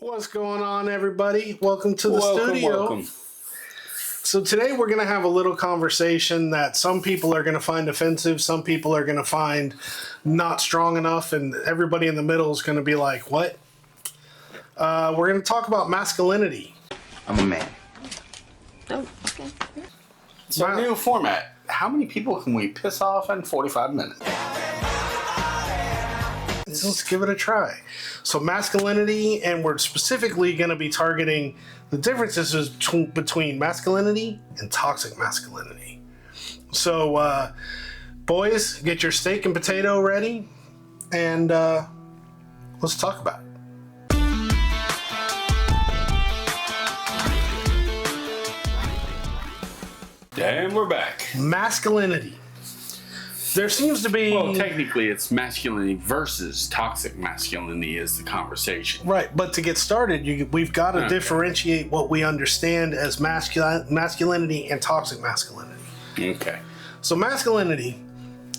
What's going on, everybody? Welcome to the studio. Welcome. So today we're going to have a little conversation that some people are going to find offensive, some people are going to find not strong enough, and everybody in the middle is going to be like, what? We're going to talk about masculinity. I'm a man. Oh, okay. So our new format. How many people can we piss off in 45 minutes? Let's give it a try. So masculinity, and we're specifically going to be targeting the differences between masculinity and toxic masculinity. So, boys, get your steak and potato ready, and let's talk about it. And we're back. Masculinity. There seems to be... Well, technically, it's masculinity versus toxic masculinity is the conversation. Right, but to get started, we've got to differentiate what we understand as masculinity and toxic masculinity. Okay. So masculinity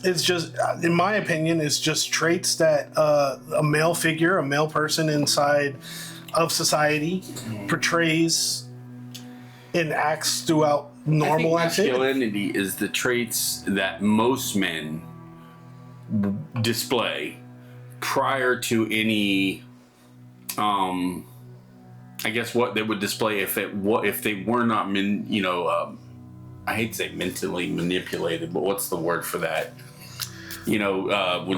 is just, in my opinion, is just traits that a male figure, a male person inside of society portrays and acts throughout normal activity. Masculinity is the traits that most men display prior to any, I guess what they would display if they were not I hate to say mentally manipulated, but what's the word for that? When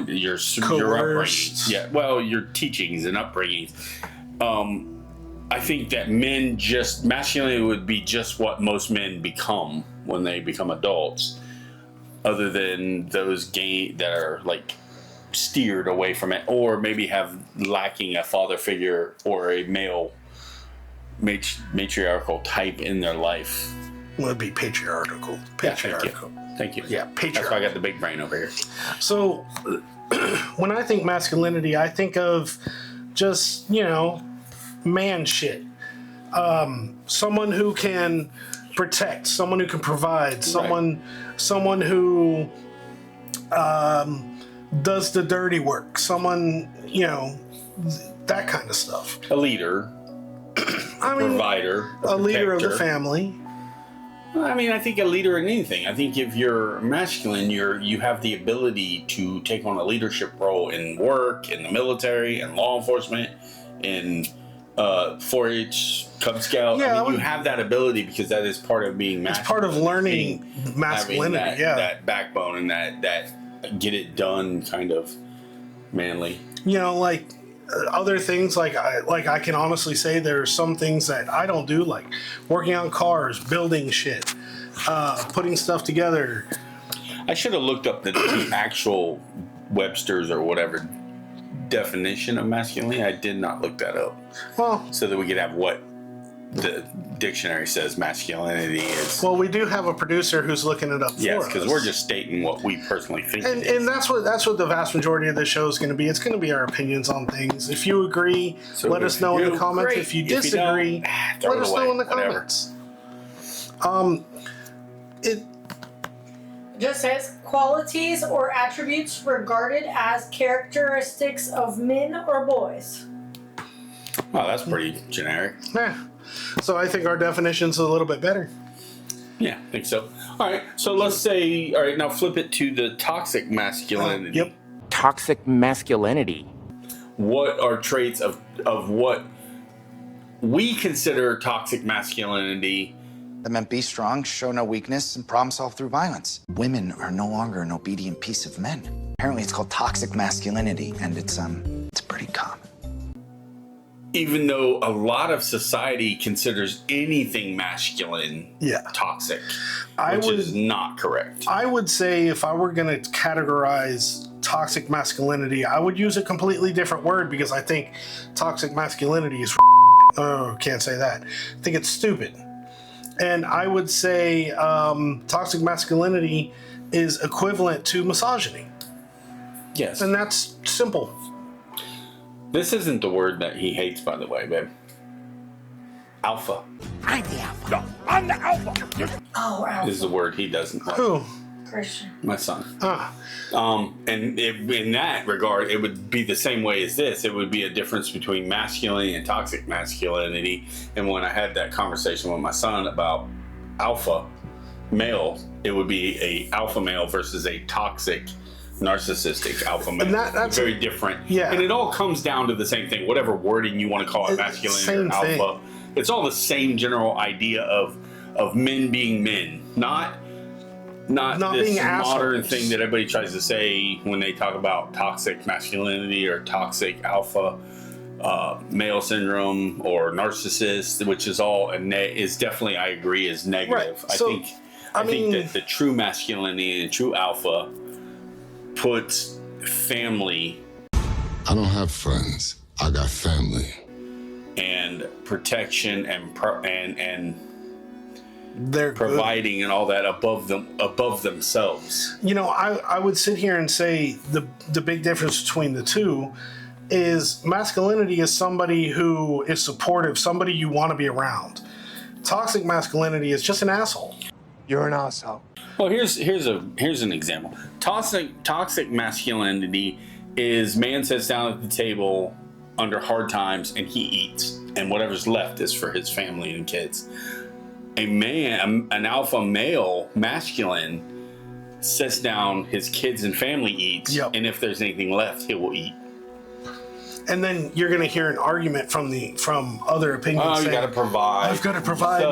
your upbringing, your teachings and upbringings. I think that masculinity would be just what most men become when they become adults, other than those that are like steered away from it, or maybe lacking a father figure or a male matriarchal type in their life. Would be patriarchal. Thank you. Yeah, patriarchal. That's why I got the big brain over here. So when I think masculinity, I think of just, man shit. Someone who can protect, someone who can provide, someone who does the dirty work, someone, that kind of stuff. A leader, provider, a leader of the family. I think a leader in anything. I think if you're masculine, you have the ability to take on a leadership role in work, in the military, in law enforcement, in 4-H, Cub Scout. Yeah, you have that ability because that is part of being masculine. It's part of learning masculinity. That backbone and that get it done kind of manly. Like other things, like I can honestly say there are some things that I don't do, like working on cars, building shit, putting stuff together. I should have looked up the actual Webster's or whatever definition of masculinity. I did not look that up. Well, so that we could have what the dictionary says masculinity is. Well, we do have a producer who's looking it up for us. Yes, because we're just stating what we personally think. And that's what the vast majority of the show is going to be. It's going to be our opinions on things. If you agree, let us know in the comments. If you disagree, let us know in the comments. It just says qualities or attributes regarded as characteristics of men or boys. Wow, that's pretty generic. Yeah. So I think our definition's a little bit better. Yeah, I think so. All right, so let's say, now flip it to the toxic masculinity. Yep. Toxic masculinity. What are traits of what we consider toxic masculinity? That meant be strong, show no weakness, and problem solve through violence. Women are no longer an obedient piece of men. Apparently it's called toxic masculinity, and it's pretty common. Even though a lot of society considers anything masculine toxic, which is not correct. I would say if I were going to categorize toxic masculinity, I would use a completely different word, because I think toxic masculinity is can't say that. I think it's stupid. And I would say toxic masculinity is equivalent to misogyny. Yes. And that's simple. This isn't the word that he hates, by the way, babe. Alpha. I'm the alpha. No, I'm the alpha. Oh, wow. This is the word he doesn't like. Who? Christian. My son. Ah, And in that regard, it would be the same way as this. It would be a difference between masculinity and toxic masculinity. And when I had that conversation with my son about alpha male, it would be a alpha male versus a toxic narcissistic alpha male. And that's very different. Yeah. And it all comes down to the same thing, whatever wording you want to call it, masculinity or alpha. Same thing. It's all the same general idea of men being men, not this being modern assholes. thing that everybody tries to say when they talk about toxic masculinity or toxic alpha male syndrome or narcissist, which is all is definitely, I agree, is negative. Right. So, I think that the true masculinity and true alpha puts family. I don't have friends. I got family. And protection and they're providing good. and all that above themselves. You know, I would sit here and say the big difference between the two is masculinity is somebody who is supportive, somebody you want to be around. Toxic masculinity is just an asshole. You're an asshole. Well, here's an example. Toxic masculinity is man sits down at the table under hard times and he eats, and whatever's left is for his family and kids. An alpha male masculine sits down, his kids and family eats, Yep. and if there's anything left, he will eat. And then you're going to hear an argument from other opinions. Oh, you saying, got to provide. I've got to provide.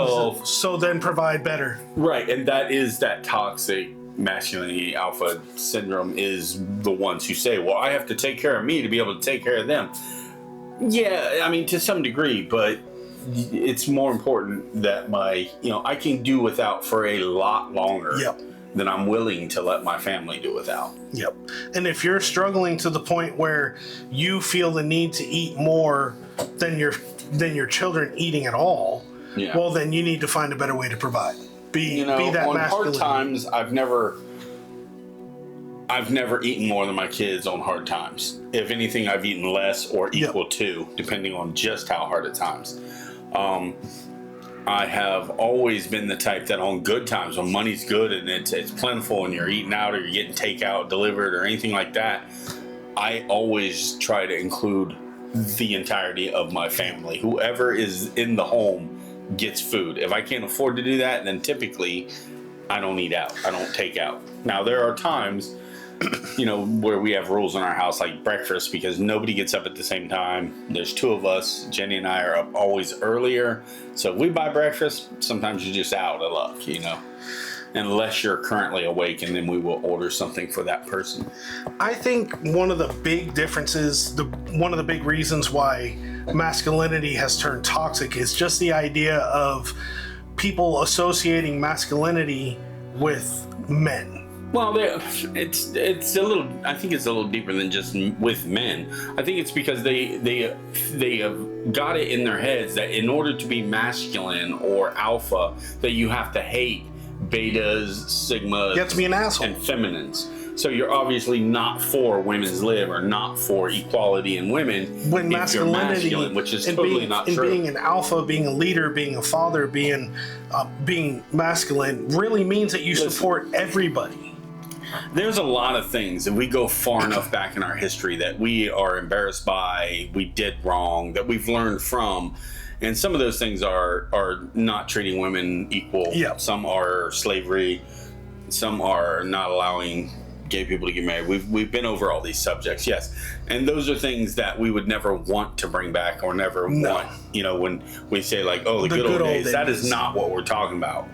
So then provide better. Right, and that is that toxic masculinity alpha syndrome is the ones who say, well, I have to take care of me to be able to take care of them. Yeah, I mean, to some degree, but it's more important that I can do without for a lot longer Yep. than I'm willing to let my family do without. Yep. And if you're struggling to the point where you feel the need to eat more than your children eating at all, Yeah. well, then you need to find a better way to provide. Be that on masculine. hard times, I've never eaten more than my kids on hard times. If anything, I've eaten less or equal to, depending on just how hard at times. I have always been the type that on good times, when money's good and it's plentiful and you're eating out or you're getting takeout delivered or anything like that, I always try to include the entirety of my family. Whoever is in the home gets food. If I can't afford to do that, then typically I don't eat out. I don't take out. Now, there are times where we have rules in our house, like breakfast, because nobody gets up at the same time. There's two of us. Jenny and I are up always earlier. So if we buy breakfast, sometimes you're just out of luck, unless you're currently awake, and then we will order something for that person. I think one of the big differences, one of the big reasons why masculinity has turned toxic is just the idea of people associating masculinity with men. Well, it's a little. I think it's a little deeper than just with men. I think it's because they have got it in their heads that in order to be masculine or alpha, that you have to hate betas, sigmas, You have to be an asshole. and feminines. So you're obviously not for women's lib or not for equality in women. When if masculinity, you're masculine, which is and totally being, not and true. being an alpha, being a leader, being a father, being masculine really means that you support everybody. There's a lot of things, and we go far enough back in our history that we are embarrassed by, we did wrong, that we've learned from. And some of those things are not treating women equal. Yeah. Some are slavery. Some are not allowing gay people to get married. We've been over all these subjects, yes. And those are things that we would never want to bring back or never want. When we say like, oh, the good old days, that is not what we're talking about.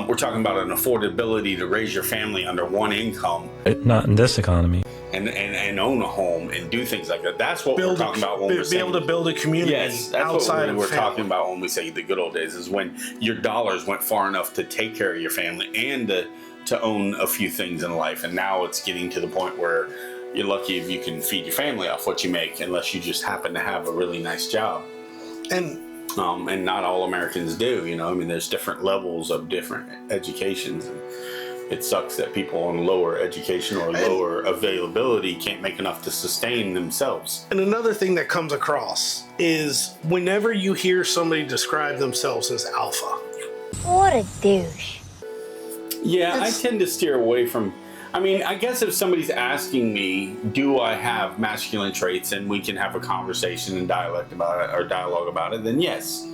We're talking about an affordability to raise your family under one income. Not in this economy. And own a home and do things like that. That's what we're talking about when we're be saying. able to build a community Yes, that's outside what we're of family. talking about when we say the good old days, is when your dollars went far enough to take care of your family and to own a few things in life. And now it's getting to the point where you're lucky if you can feed your family off what you make, unless you just happen to have a really nice job. And not all Americans do, there's different levels of different educations. And it sucks that people on lower education or lower availability can't make enough to sustain themselves. And another thing that comes across is whenever you hear somebody describe themselves as alpha, What a douche. Yeah, I tend to steer away from. I mean, I guess if somebody's asking me, do I have masculine traits, and we can have a conversation and dialogue about it, then yes.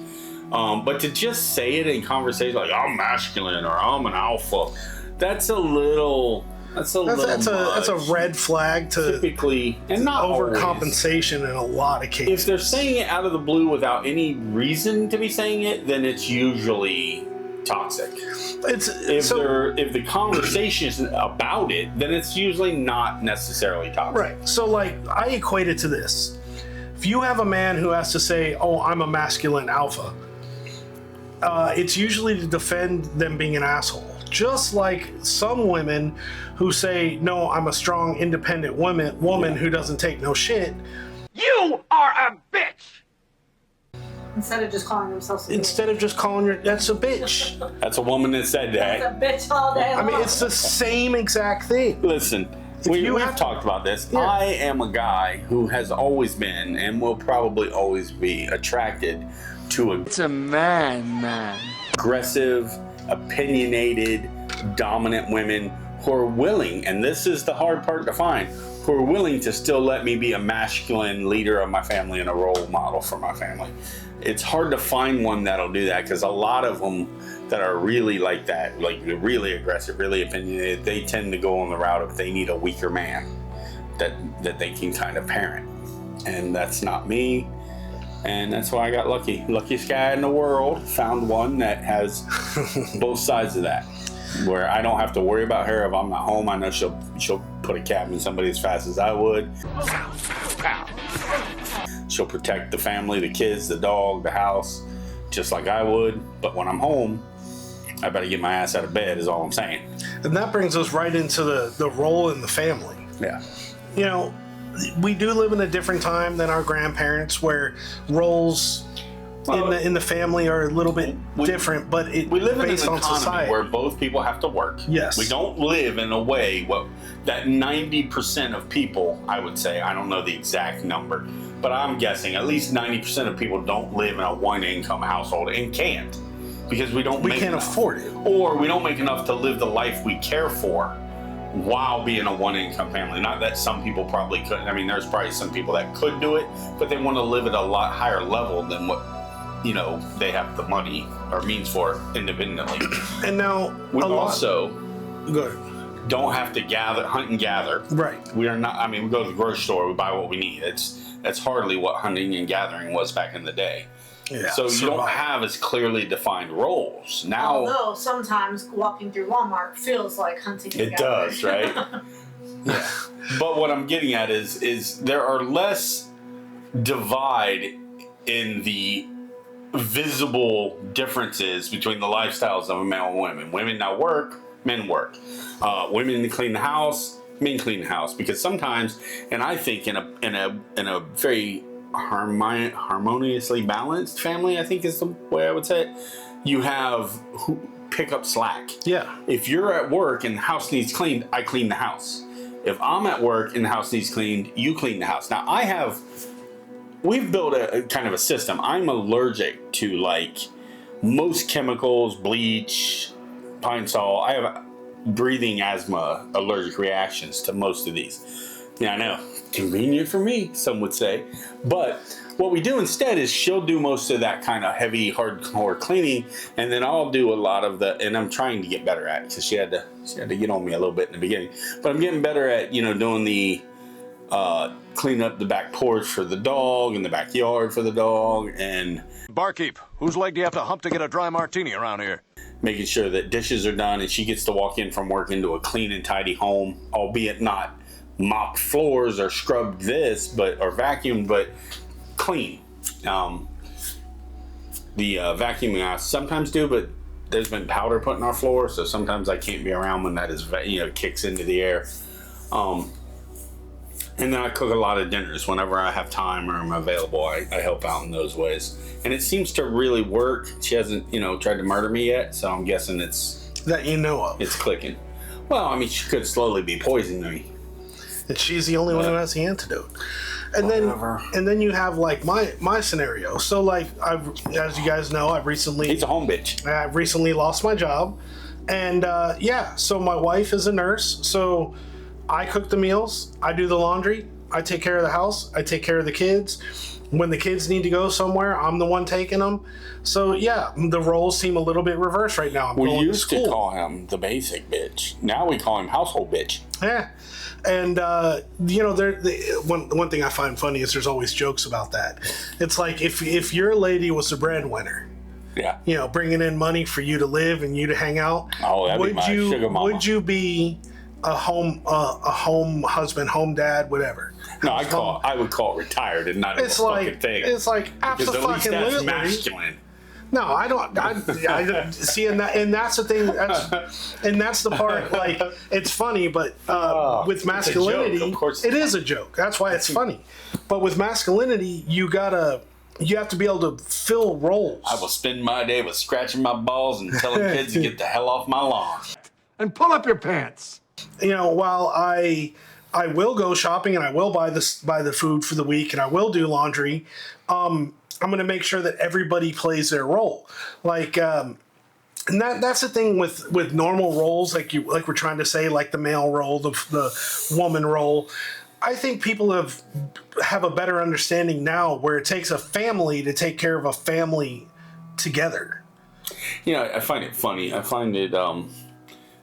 But to just say it in conversation, like I'm masculine or I'm an alpha, that's a little much. That's a red flag to typically, and not overcompensation in a lot of cases. If they're saying it out of the blue without any reason to be saying it, then it's usually toxic. If the conversation is about it, then it's usually not necessarily toxic. Right. So like I equate it to this. If you have a man who has to say, "Oh, I'm a masculine alpha," it's usually to defend them being an asshole. Just like some women who say, "No, I'm a strong, independent woman who doesn't take no shit." You are a bitch! Instead of just calling themselves a bitch. Instead of just calling her, that's a bitch. That's a woman that said that. That's a bitch all day long. I mean, it's the same exact thing. Listen, we've talked about this. Yeah. I am a guy who has always been and will probably always be attracted to It's a man. aggressive, opinionated, dominant women who are willing, and this is the hard part to find, who are willing to still let me be a masculine leader of my family and a role model for my family. It's hard to find one that'll do that, because a lot of them that are really like that, like really aggressive, really opinionated, they tend to go on the route of they need a weaker man that they can kind of parent. And that's not me. And that's why I got lucky. Luckiest guy in the world. Found one that has both sides of that, where I don't have to worry about her if I'm not home. I know she'll put a cap in somebody as fast as I would. She'll protect the family, the kids, the dog, the house, just like I would. But when I'm home, I better get my ass out of bed, is all I'm saying. And that brings us right into the role in the family. Yeah. You know, we do live in a different time than our grandparents, where roles in the family are a little bit different, but we live in based an on economy society where both people have to work. Yes. We don't live in a way that 90% of people, I would say, I don't know the exact number, but I'm guessing at least 90% of people don't live in a one-income household and can't, because we can't afford it, or we don't make enough to live the life we care for while being a one-income family. Not that some people probably couldn't. I mean, there's probably some people that could do it, but they want to live at a lot higher level than what they have the money or means for independently. And now we also good. Don't have to hunt and gather. Right. We are not. I mean, we go to the grocery store, we buy what we need. That's hardly what hunting and gathering was back in the day. Yeah, so you don't have as clearly defined roles now. Although sometimes walking through Walmart feels like hunting and gathering. It does, right? Yeah. But what I'm getting at is there are less divide in the visible differences between the lifestyles of a man and women. Women now work, men work. Women clean the house, men clean the house. Because sometimes, and I think in a very harmoniously balanced family, I think is the way I would say it, you have who pick up slack. Yeah. If you're at work and the house needs cleaned, I clean the house. If I'm at work and the house needs cleaned, you clean the house. Now we've built a kind of a system. I'm allergic to like most chemicals, bleach, pine sol. I have breathing asthma allergic reactions to most of these. Yeah, I know, convenient for me, some would say. But what we do instead is she'll do most of that kind of heavy, hardcore cleaning, and then I'll do a lot of and I'm trying to get better at it, because she had to get on me a little bit in the beginning. But I'm getting better at, doing the clean up the back porch for the dog and the backyard for the dog, and barkeep, whose leg do you have to hump to get a dry martini around here? Making sure that dishes are done and she gets to walk in from work into a clean and tidy home, albeit not mopped floors or scrubbed or vacuumed, but clean. The vacuuming I sometimes do, but there's been powder put in our floor, so sometimes I can't be around when that is kicks into the air. And then I cook a lot of dinners whenever I have time or I'm available. I help out in those ways, and it seems to really work. She hasn't tried to murder me yet, so I'm guessing it's that of. It's clicking. Well, I mean, she could slowly be poisoning me. And she's the only one who has the antidote. And then you have like my scenario. So like as you guys know, I've recently he's a home bitch. I've recently lost my job, And so my wife is a nurse, so I cook the meals, I do the laundry, I take care of the house, I take care of the kids. When the kids need to go somewhere, I'm the one taking them. So yeah, the roles seem a little bit reversed right now. We used to call him the basic bitch. Now we call him household bitch. Yeah. And, one thing I find funny is there's always jokes about that. It's like if your lady was the breadwinner, yeah, bringing in money for you to live and you to hang out, that'd be my sugar mama. Would you be a home husband, home dad, whatever? No, I would call it retired and not a fucking thing. It's like absolutely. Because at least that's masculine. No, I don't. I see, and that's the thing. And that's the part. Like, it's funny, but with masculinity, of course, it is a joke. That's why it's funny. But with masculinity, you have to be able to fill roles. I will spend my day with scratching my balls and telling kids to get the hell off my lawn. And pull up your pants. While I will go shopping and I will buy the food for the week and I will do laundry, I'm going to make sure that everybody plays their role. Like, and that's the thing with normal roles, like we're trying to say, like the male role, the woman role. I think people have a better understanding now where it takes a family to take care of a family together. I find it funny. I find it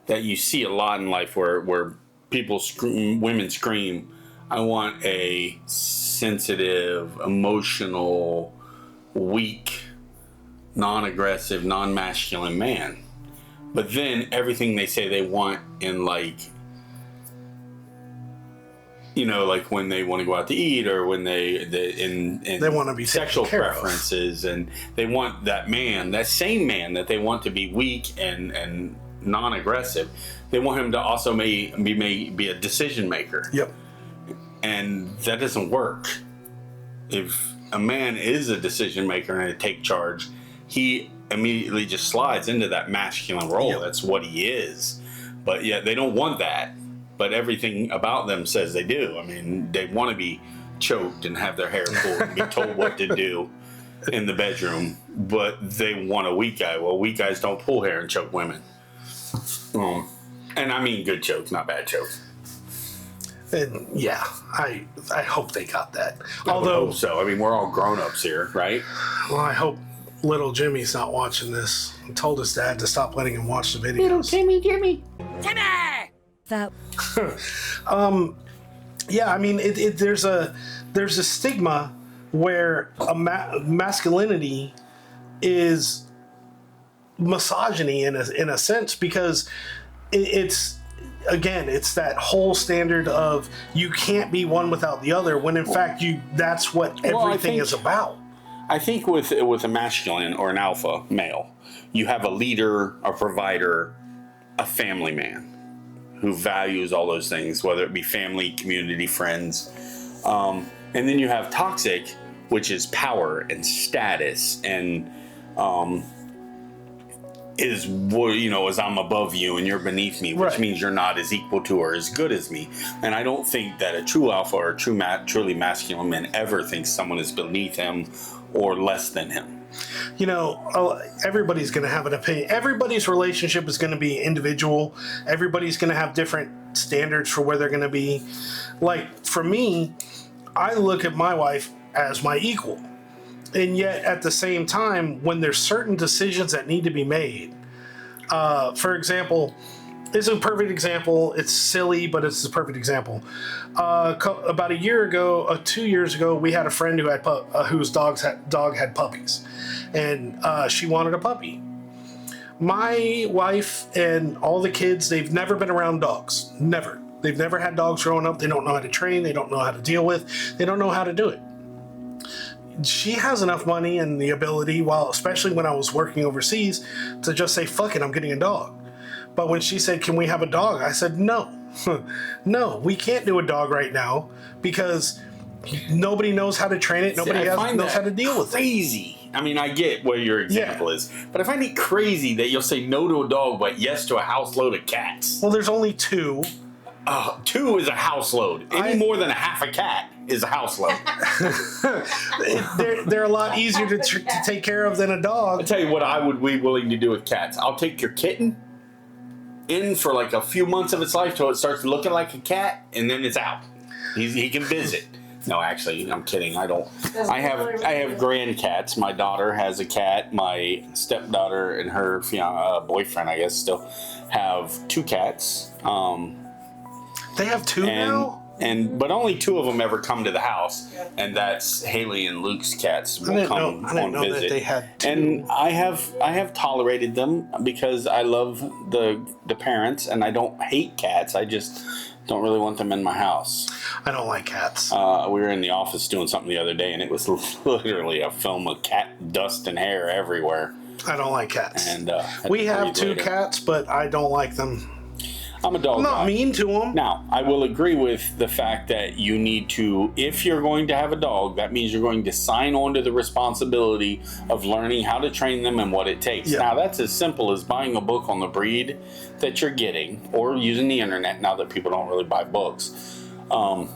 that you see a lot in life where people women scream, I want a sensitive, emotional, weak, non-aggressive, non-masculine man. But then everything they say they want in like when they want to go out to eat or when they want to be sexual preferences and they want that same man that they want to be weak and non-aggressive, they want him to also be a decision maker. Yep. And that doesn't work. If a man is a decision maker and to take charge, he immediately just slides into that masculine role. Yep. That's what he is. But yet they don't want that. But everything about them says they do. I mean, they want to be choked and have their hair pulled and be told what to do in the bedroom. But they want a weak guy. Well, weak guys don't pull hair and choke women. And I mean good chokes, not bad chokes. And yeah, I hope they got that. I hope so. I mean, we're all grown-ups here, right? Well, I hope little Jimmy's not watching this. I told his dad to stop letting him watch the videos. Little Timmy! That. Yeah, I mean, there's a stigma where masculinity is misogyny in a sense, because it's that whole standard of you can't be one without the other, when in fact that's what everything is about. I think with a masculine or an alpha male, you have a leader, a provider, a family man who values all those things, whether it be family, community, friends. And then you have toxic, which is power and status and is I'm above you and you're beneath me, which means you're not as equal to or as good as me. And I don't think that a true alpha or a truly masculine man ever thinks someone is beneath him or less than him. Everybody's going to have an opinion. Everybody's relationship is going to be individual. Everybody's going to have different standards for where they're going to be. Like, for me, I look at my wife as my equal. And yet, at the same time, when there's certain decisions that need to be made, for example, this is a perfect example. It's silly, but it's a perfect example. About 2 years ago, we had a friend whose dog had puppies, and she wanted a puppy. My wife and all the kids, they've never been around dogs. Never. They've never had dogs growing up. They don't know how to train. They don't know how to deal with. They don't know how to do it. She has enough money and the ability, especially when I was working overseas, to just say, fuck it, I'm getting a dog. But when she said, can we have a dog? I said, no. No, we can't do a dog right now because nobody knows how to train it. Nobody knows how to deal with it. Crazy. I mean, I get where your example is, but I find it crazy that you'll say no to a dog, but yes to a house load of cats. Well, there's only 2. 2 is a house load. Any more than a half a cat is a house load. They're a lot easier to take care of than a dog. I'll tell you what I would be willing to do with cats. I'll take your kitten in for like a few months of its life till it starts looking like a cat, and then it's out. He can visit. No, actually, I'm kidding. I don't. I have grand cats. My daughter has a cat. My stepdaughter and her boyfriend, I guess, still have 2 cats. They have 2 now? But only 2 of them ever come to the house, and that's Haley and Luke's cats. I didn't know that they had 2. And I have tolerated them because I love the parents, and I don't hate cats. I just don't really want them in my house. I don't like cats. We were in the office doing something the other day, and it was literally a film of cat dust and hair everywhere. I don't like cats. And we have 2 cats, but I don't like them. I'm a dog I'm not guy. mean to them. Now, I will agree with the fact that you need to, if you're going to have a dog, that means you're going to sign on to the responsibility of learning how to train them and what it takes. Yeah. Now, that's as simple as buying a book on the breed that you're getting, or using the internet now that people don't really buy books. And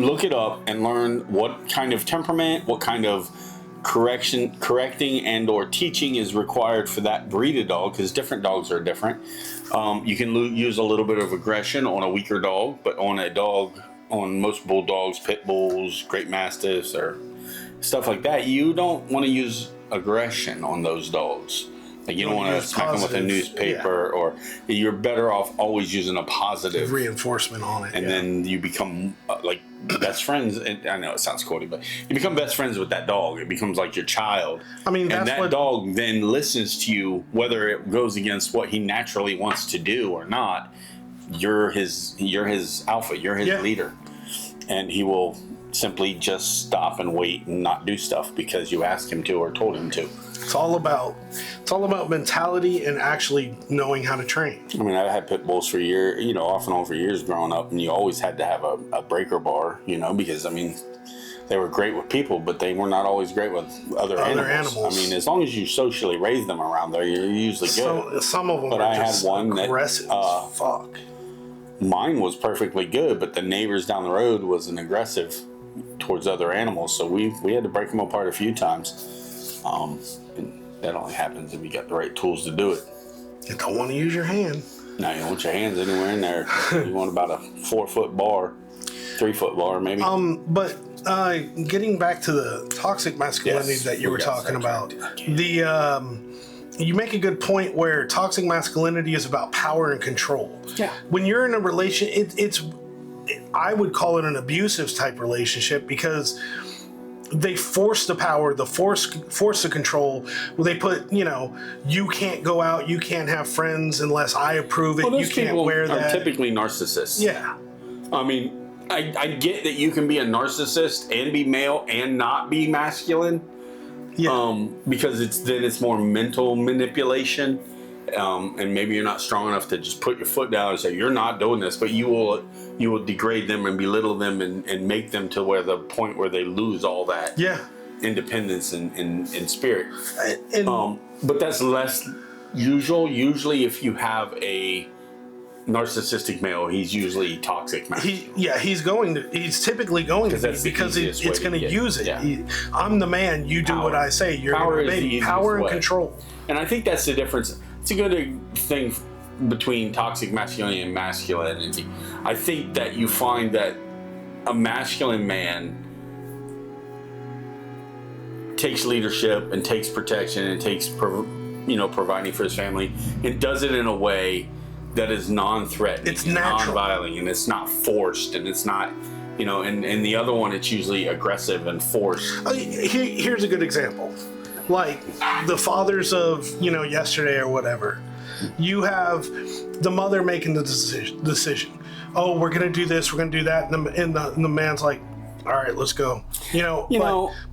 look it up and learn what kind of temperament, what kind of correcting and or teaching is required for that breed of dog, because different dogs are different. You can use a little bit of aggression on a weaker dog, but on most bulldogs, pit bulls, great mastiffs, or stuff like that, you don't want to use aggression on those dogs. Like, you don't want to smack them with a newspaper, or you're better off always using a positive reinforcement on it. And then you become like best friends. And I know it sounds corny, but you become best friends with that dog. It becomes like your child. I mean, and that dog then listens to you, whether it goes against what he naturally wants to do or not. You're his alpha. You're his leader, and he will simply just stop and wait and not do stuff because you asked him to or told him to. It's all about mentality and actually knowing how to train. I mean, I had pit bulls for years, off and on for years growing up, and you always had to have a breaker bar, because, I mean, they were great with people, but they were not always great with other animals. I mean, as long as you socially raise them around there, you're usually good. Some of them but are I just had one aggressive as fuck. Mine was perfectly good, but the neighbors down the road wasn't aggressive towards other animals, so we had to break them apart a few times. And that only happens if you got the right tools to do it. You don't want to use your hand. No, you don't want your hands anywhere in there. You want about a 4-foot bar, 3-foot bar, maybe. But getting back to the toxic masculinity that you were talking about, you make a good point where toxic masculinity is about power and control. Yeah. When you're in a relation, I would call it an abusive type relationship, because they force the power, force the control. They put, you can't go out, you can't have friends unless I approve it. You can't wear that. Are typically narcissists. Yeah. I mean, I get that you can be a narcissist and be male and not be masculine. Yeah. Because it's more mental manipulation. And maybe you're not strong enough to just put your foot down and say, you're not doing this, but you will degrade them and belittle them and make them to where the point where they lose all that independence and spirit. But that's less usual. Usually if you have a narcissistic male, he's usually toxic masculine. He's typically going to be, because it's going to use it. Yeah. I'm the man, you do what I say. You're power is the power and control. And I think that's the difference. It's a good thing between toxic masculinity and masculinity. I think that you find that a masculine man takes leadership and takes protection and takes providing for his family, and does it in a way that is non-threatening, it's natural, non-violent, and it's not forced, and it's not, and the other one, it's usually aggressive and forced. Here's a good example. Like the fathers of, yesterday or whatever. You have the mother making the decision. Oh, we're going to do this, we're going to do that. And the man's like, all right, let's go.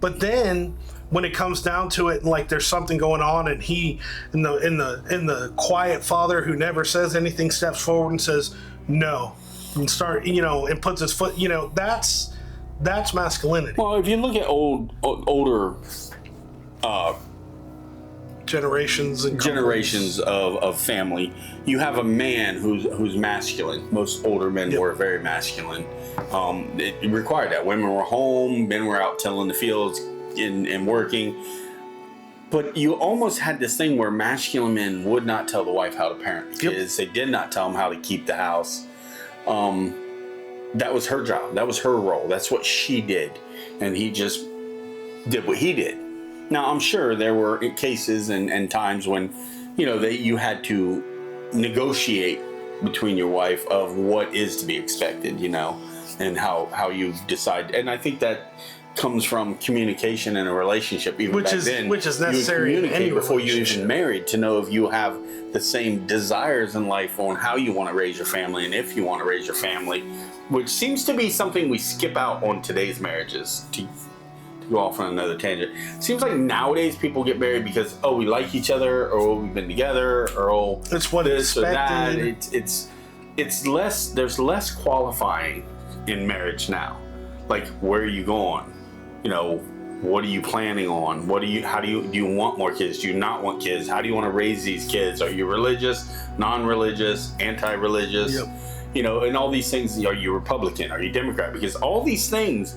But then when it comes down to it, and like there's something going on, and he, in the quiet father who never says anything, steps forward and says no, and start, and puts his foot, that's masculinity. Well, if you look at older generations of family, you have a man who's masculine. Most older men were very masculine. It required that. Women were home, men were out tilling the fields and working. But you almost had this thing where masculine men would not tell the wife how to parent the kids. They did not tell them how to keep the house. That was her job. That was her role. That's what she did. And he just did what he did. Now, I'm sure there were cases and times when, you had to negotiate between your wife of what is to be expected, and how you decide. And I think that comes from communication in a relationship. Even back then, which is necessary in any before you relationship. even married, to know if you have the same desires in life on how you want to raise your family and if you want to raise your family, which seems to be something we skip out on today's marriages. To go off on another tangent, seems like nowadays people get married because we like each other, or we've been together, or it's what this or that. expected. It's less. There's less qualifying in marriage now. Like, where are you going? What are you planning on? Do you want more kids? Do you not want kids? How do you want to raise these kids? Are you religious, non-religious, anti-religious? Yep. And all these things. Are you Republican? Are you Democrat? Because all these things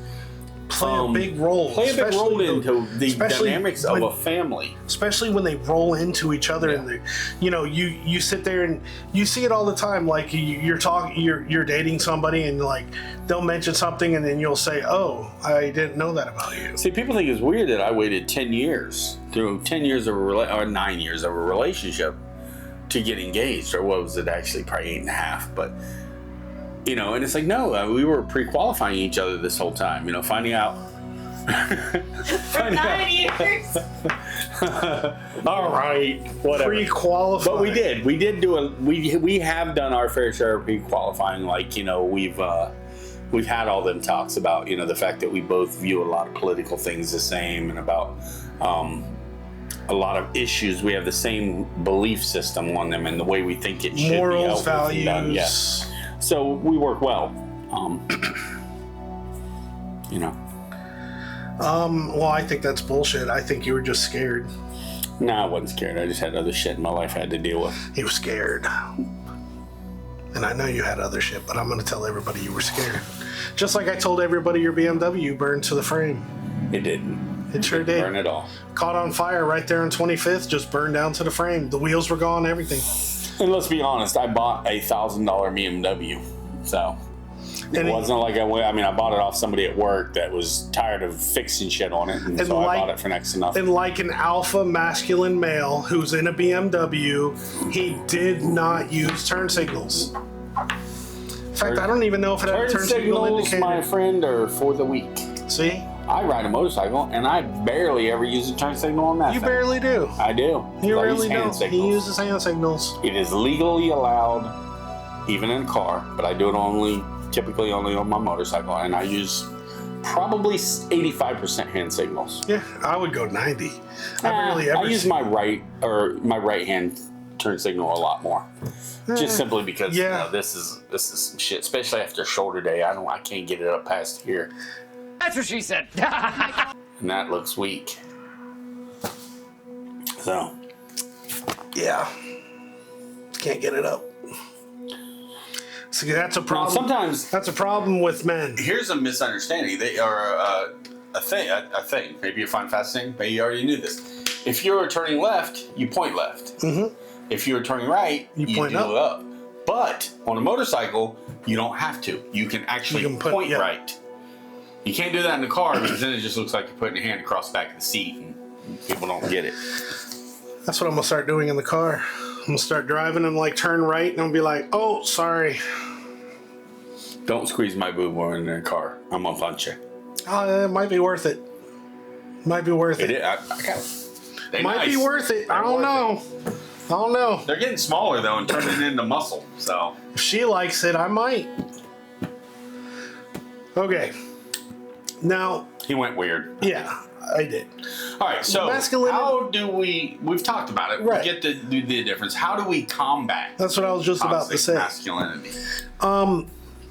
play a big role. Into the dynamics of a family. Especially when they roll into each other, and you sit there and you see it all the time. Like you're dating somebody, and like they'll mention something, and then you'll say, "Oh, I didn't know that about you." See, people think it's weird that I waited 10 years through 10 years of or 9 years of a relationship to get engaged, or what was it actually? Probably 8.5, but. And it's like, no, we were pre-qualifying each other this whole time, finding out. For 9 years. All right, whatever. Pre-qualifying. But we did do we have done our fair share of pre-qualifying. Like, we've had all them talks about, the fact that we both view a lot of political things the same, and about a lot of issues. We have the same belief system on them and the way we think it should morals, be. values. Yes. So we work well. Well, I think that's bullshit. I think you were just scared. No, I wasn't scared. I just had other shit in my life I had to deal with. He was scared. And I know you had other shit, but I'm going to tell everybody you were scared. Just like I told everybody your BMW burned to the frame. It didn't. It sure did. Burn at all. Caught on fire right there on 25th, just burned down to the frame. The wheels were gone, everything. And let's be honest, I bought a $1,000 BMW, so it wasn't like I bought it off somebody at work that was tired of fixing shit on it, and so I bought it for next to nothing. And like an alpha masculine male who's in a BMW, he did not use turn signals. In fact, I don't even know if it had a turn signal indicator. My friend, are for the weak. See? I ride a motorcycle, and I barely ever use a turn signal on that You thing. barely do. I do. You really don't. He uses hand signals. It is legally allowed, even in a car, but I do it typically only on my motorcycle, and I use probably 85% hand signals. Yeah, I would go 90. I use my right hand turn signal a lot more, just simply because this is some shit, especially after a shoulder day. I can't get it up past here. That's what she said. And that looks weak. So. Yeah. Can't get it up. See, that's a problem. Well, sometimes that's a problem with men. Here's a misunderstanding. They are a thing. Maybe you find fascinating. Maybe you already knew this. If you're turning left, you point left. Mm-hmm. If you're turning right, you point up. But on a motorcycle, you don't have to. You can actually point right. You can't do that in the car, because then it just looks like you're putting your hand across the back of the seat, and people don't get it. That's what I'm gonna start doing in the car. I'm gonna start driving and like turn right, and I'll be like, "Oh, sorry." Don't squeeze my boob while in the car. I'm gonna punch you. It might be worth it. Might be worth it. Might be worth it. I don't know. They're getting smaller though and turning into muscle. So if she likes it, I might. Okay. Now he went weird. Yeah, I did. All right, so how do we've talked about it. Right. We get the difference. How do we combat That's what I was just about to say. Masculinity.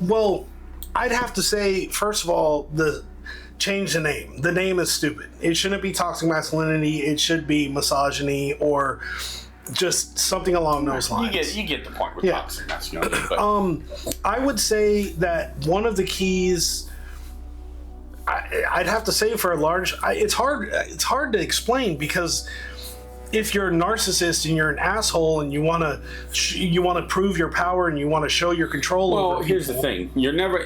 Well, I'd have to say, first of all, change the name. The name is stupid. It shouldn't be toxic masculinity. It should be misogyny or just something along those lines. You get the point with toxic masculinity. But. I would say that one of the keys I'd have to say for a large, it's hard to explain, because if you're a narcissist and you're an asshole and you want to prove your power and you want to show your control over people. Here's the thing.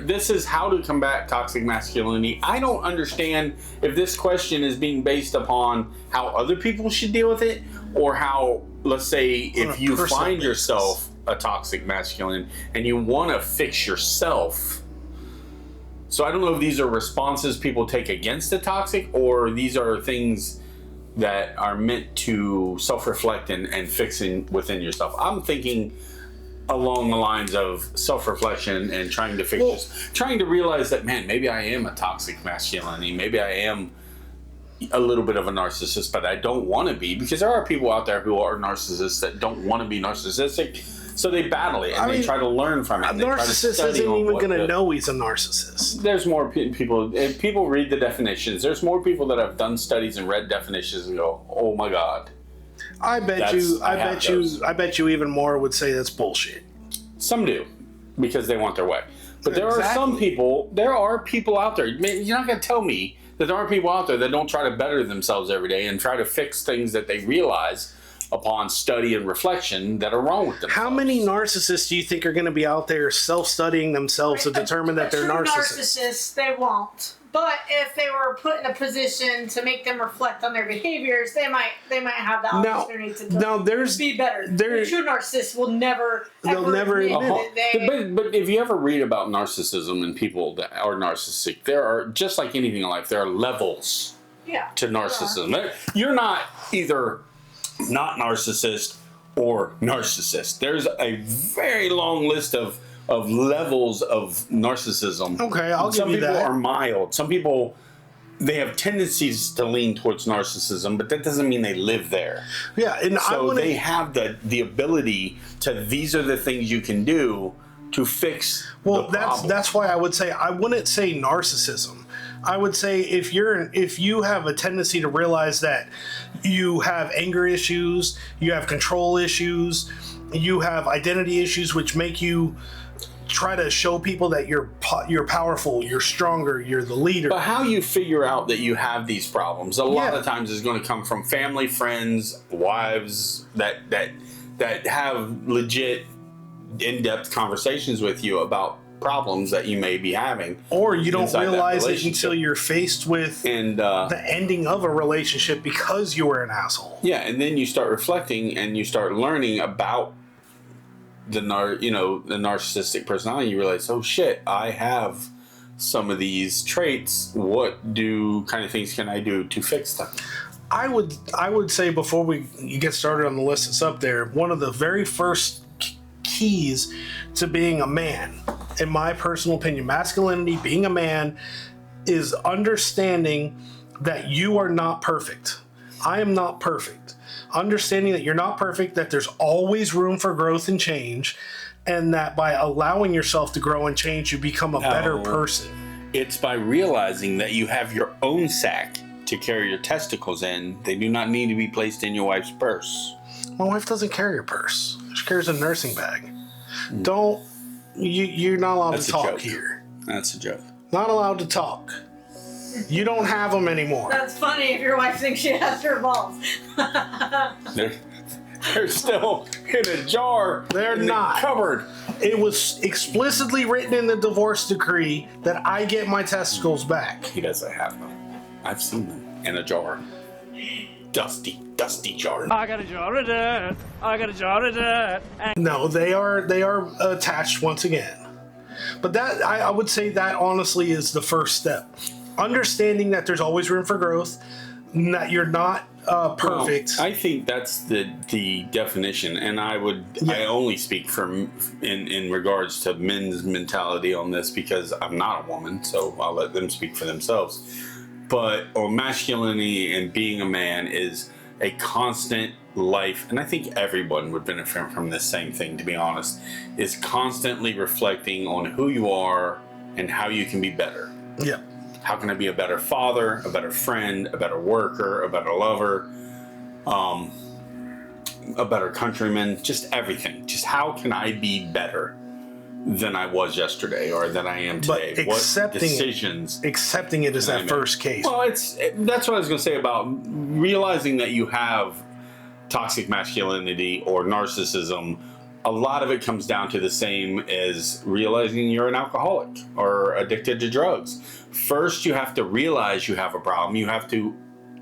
This is how to combat toxic masculinity. I don't understand if this question is being based upon how other people should deal with it, or how, let's say, if you find yourself a toxic masculine and you want to fix yourself. So I don't know if these are responses people take against the toxic, or these are things that are meant to self-reflect and fixing within yourself. I'm thinking along the lines of self-reflection and trying to fix this, trying to realize that, man, maybe I am a toxic masculinity. Maybe I am a little bit of a narcissist, but I don't want to be, because there are people out there who are narcissists that don't want to be narcissistic. So they battle it, and they try to learn from it. A narcissist isn't even going to know he's a narcissist. There's more people. If people read the definitions, there's more people that have done studies and read definitions and go, "Oh my god." I bet you even more would say that's bullshit. Some do, because they want their way. But there are some people. There are people out there. Man, you're not going to tell me that there are people out there that don't try to better themselves every day and try to fix things that they realize upon study and reflection that are wrong with them. How many narcissists do you think are going to be out there self-studying themselves to determine that they're narcissists? They won't. But if they were put in a position to make them reflect on their behaviors, they might have the opportunity to be better. A true narcissist will never. But if you ever read about narcissism and people that are narcissistic, there are, just like anything in life, there are levels to narcissism. You're not either not narcissist or narcissist. There's a very long list of levels of narcissism. Okay, I'll give you that. Some people are mild. Some people, they have tendencies to lean towards narcissism, but that doesn't mean they live there. Yeah, and so they have the ability to, these are the things you can do to fix the problem. That's why I would say, I wouldn't say narcissism. I would say if you have a tendency to realize that you have anger issues, you have control issues, you have identity issues, which make you try to show people that you're powerful, you're stronger, you're the leader. But how you figure out that you have these problems, a lot of times is going to come from family, friends, wives that have legit in-depth conversations with you about problems that you may be having, or you don't realize it until you're faced with the ending of a relationship because you were an asshole. Yeah, and then you start reflecting and you start learning about the narcissistic personality. You realize, oh shit, I have some of these traits. What kind of things can I do to fix them? I would say, before you get started on the list that's up there, one of the very first keys to being a man, in my personal opinion, masculinity, being a man, is understanding that you are not perfect. I am not perfect. Understanding that you're not perfect, that there's always room for growth and change, and that by allowing yourself to grow and change, you become a better person. It's by realizing that you have your own sack to carry your testicles in. They do not need to be placed in your wife's purse. My wife doesn't carry a purse. She carries a nursing bag. You're not allowed to talk here. That's a joke. Not allowed to talk. You don't have them anymore. That's funny if your wife thinks she has her balls. They're still in a jar. They're not. The cupboard. It was explicitly written in the divorce decree that I get my testicles back. He doesn't have them. I've seen them in a jar. Dusty jar. I got a jar of dirt. I got a jar of dirt. No, they are attached once again. But that, I would say that honestly is the first step. Understanding that there's always room for growth, that you're not perfect. Well, I think that's the definition, and I only speak in regards to men's mentality on this, because I'm not a woman, so I'll let them speak for themselves. But masculinity and being a man is a constant life, and I think everyone would benefit from this same thing, to be honest, is constantly reflecting on who you are and how you can be better. Yeah. How can I be a better father, a better friend, a better worker, a better lover, a better countryman, just everything. Just how can I be better than I was yesterday or than I am today. But accepting it is that first case. Well, that's what I was going to say about realizing that you have toxic masculinity or narcissism. A lot of it comes down to the same as realizing you're an alcoholic or addicted to drugs. First, you have to realize you have a problem. You have to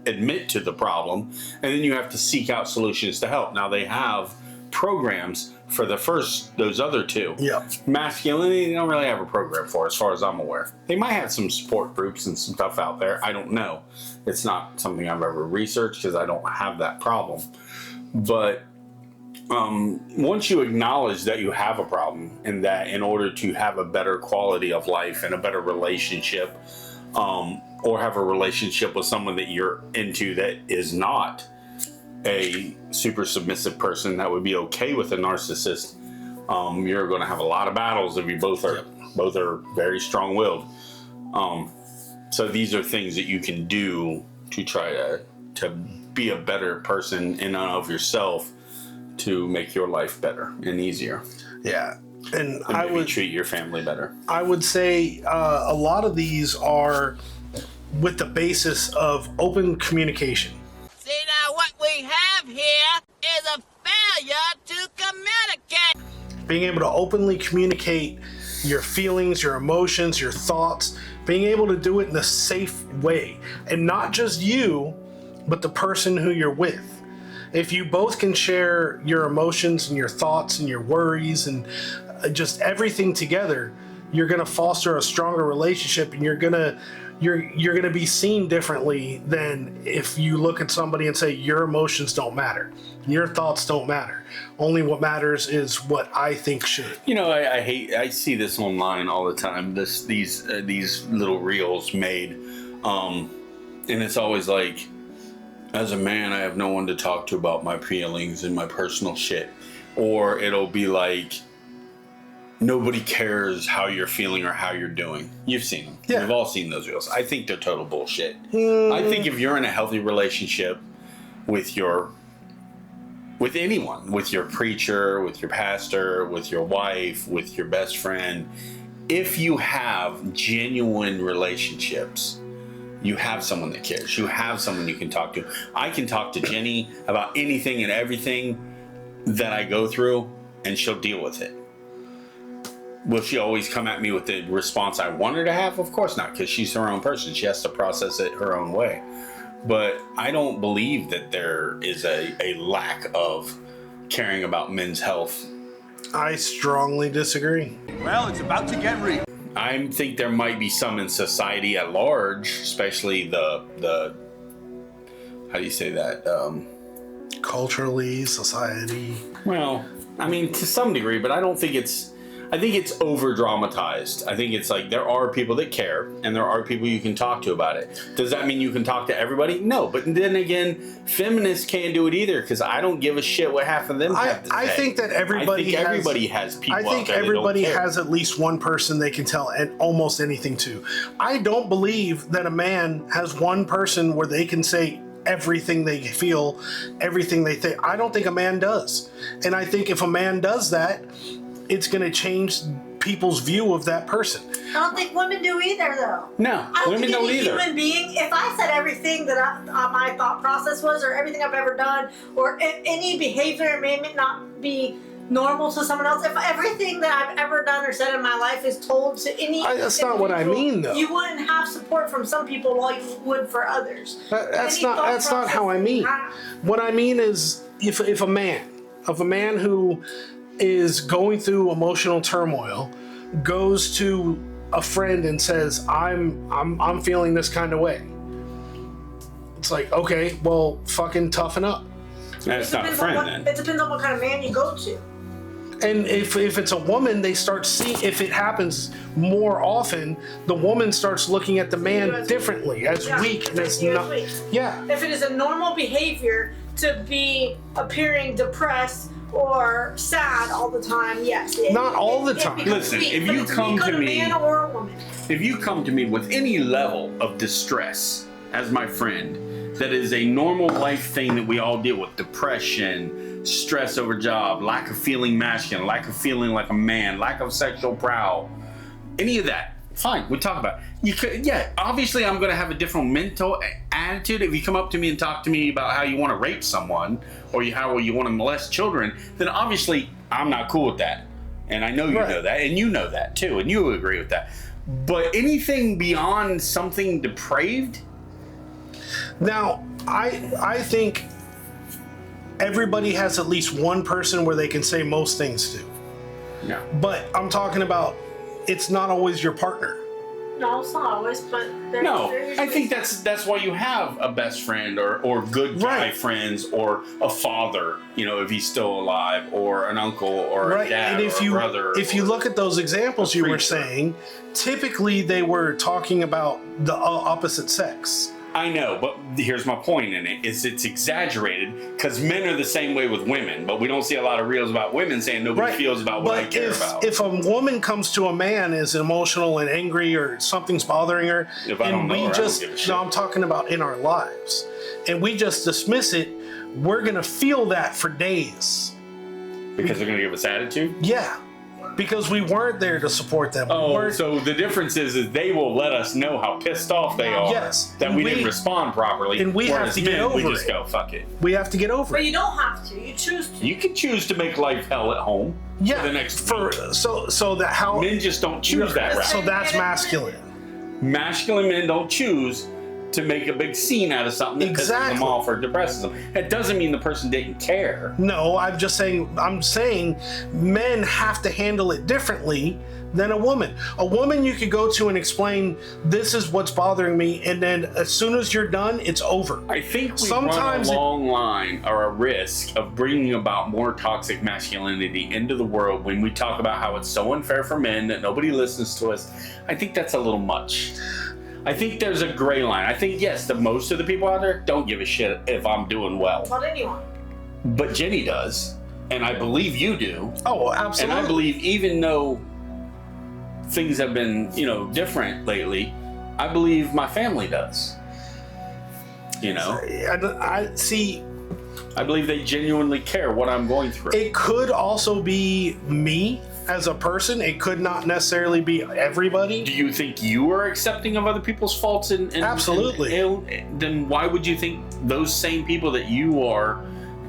admit to the problem, and then you have to seek out solutions to help. Now, they have programs for those other two. Yeah. Masculinity, they don't really have a program for, as far as I'm aware. They might have some support groups and some stuff out there. I don't know. It's not something I've ever researched because I don't have that problem. But once you acknowledge that you have a problem and that in order to have a better quality of life and a better relationship, or have a relationship with someone that you're into that is not a super submissive person that would be okay with a narcissist, you're going to have a lot of battles if you both are very strong-willed. So these are things that you can do to try to be a better person in and of yourself to make your life better and easier. Yeah. And I would treat your family better. I would say a lot of these are with the basis of open communication. See, now what we have here is a failure to communicate. Being able to openly communicate your feelings, your emotions, your thoughts, being able to do it in a safe way. And not just you, but the person who you're with. If you both can share your emotions and your thoughts and your worries and just everything together, you're going to foster a stronger relationship, and you're going to be seen differently than if you look at somebody and say your emotions don't matter, your thoughts don't matter. Only what matters is what I think should. You know, I see this online all the time. These little reels made, and it's always like, as a man, I have no one to talk to about my feelings and my personal shit. Or it'll be like, nobody cares how you're feeling or how you're doing. You've seen them. Yeah. We've all seen those reels. I think they're total bullshit. I think if you're in a healthy relationship with anyone, with your preacher, with your pastor, with your wife, with your best friend, if you have genuine relationships, you have someone that cares. You have someone you can talk to. I can talk to Jenny about anything and everything that I go through, and she'll deal with it. Will she always come at me with the response I want her to have? Of course not, because she's her own person. She has to process it her own way. But I don't believe that there is a lack of caring about men's health. I strongly disagree. Well, it's about to get real. I think there might be some in society at large, especially the how do you say that? Culturally, society. Well, I mean, to some degree, but I think it's over dramatized. I think it's like there are people that care and there are people you can talk to about it. Does that mean you can talk to everybody? No, but then again, feminists can't do it either, because I don't give a shit what half of them have to say. I think that everybody has people. I think everybody has at least one person they can tell almost anything to. I don't believe that a man has one person where they can say everything they feel, everything they think. I don't think a man does. And I think if a man does that, it's going to change people's view of that person. I don't think women do either, though. No, women don't either. Human being, if I said everything that my thought process was, or everything I've ever done, or any behavior may not be normal to someone else, if everything that I've ever done or said in my life is told to any that's not what I mean, though. You wouldn't have support from some people while you would for others. That's not how I mean. What I mean is if a man who is going through emotional turmoil goes to a friend and says, I'm feeling this kind of way. It's like, okay, well, fucking toughen up. That's not a friend then. It depends on what kind of man you go to. And if it's a woman, they start seeing, if it happens more often, the woman starts looking at the man differently, as weak and as not. Yeah. If it is a normal behavior to be appearing depressed or sad all the time, yes. Not all the time. Listen, if you come to me, man or a woman, if you come to me with any level of distress as my friend, that is a normal life thing that we all deal with. Depression, stress over job, lack of feeling masculine, lack of feeling like a man, lack of sexual prowess, any of that. Fine, we talk about it. You could, yeah, obviously I'm going to have a different mental attitude. If you come up to me and talk to me about how you want to rape someone or how you want to molest children, then obviously I'm not cool with that. And I know you know that, and you know that too, and you agree with that. But anything beyond something depraved? Now, I think everybody has at least one person where they can say most things to. No. But I'm talking about, it's not always your partner. No, it's not always, but No, I think that's why you have a best friend or good guy friends or a father, you know, if he's still alive, or an uncle or a dad and if or a brother. If you look at those examples you were saying, typically they were talking about the opposite sex. I know, but here's my point in it, is it's exaggerated because men are the same way with women, but we don't see a lot of reels about women saying nobody feels about what I care about. If a woman comes to a man is emotional and angry or something's bothering her, if I don't know her, I don't give a shit. No, I'm talking about in our lives, and we just dismiss it, we're gonna feel that for days. Because they're gonna give us attitude? Yeah. Because we weren't there to support them. So the difference is they will let us know how pissed off they are that we didn't respond properly. And we have to get over it. We just go, fuck it. We have to get over it. But you don't have to. You choose to. You can choose to make life hell at home for the next week. So that how men just don't choose that route. So that's masculine. Masculine men don't choose to make a big scene out of something that pisses them off or depresses them. That doesn't mean the person didn't care. No, I'm saying men have to handle it differently than a woman. A woman you could go to and explain, this is what's bothering me, and then as soon as you're done, it's over. I think we run a long line or a risk of bringing about more toxic masculinity into the world when we talk about how it's so unfair for men that nobody listens to us. I think that's a little much. I think there's a gray line. I think, yes, most of the people out there don't give a shit if I'm doing well. Not anyone. But Jenny does. And I believe you do. Oh, absolutely. And I believe even though things have been, different lately, I believe my family does. I see. I believe they genuinely care what I'm going through. It could also be me as a person. It could not necessarily be everybody. Do you think you are accepting of other people's faults? Absolutely. Then why would you think those same people that you are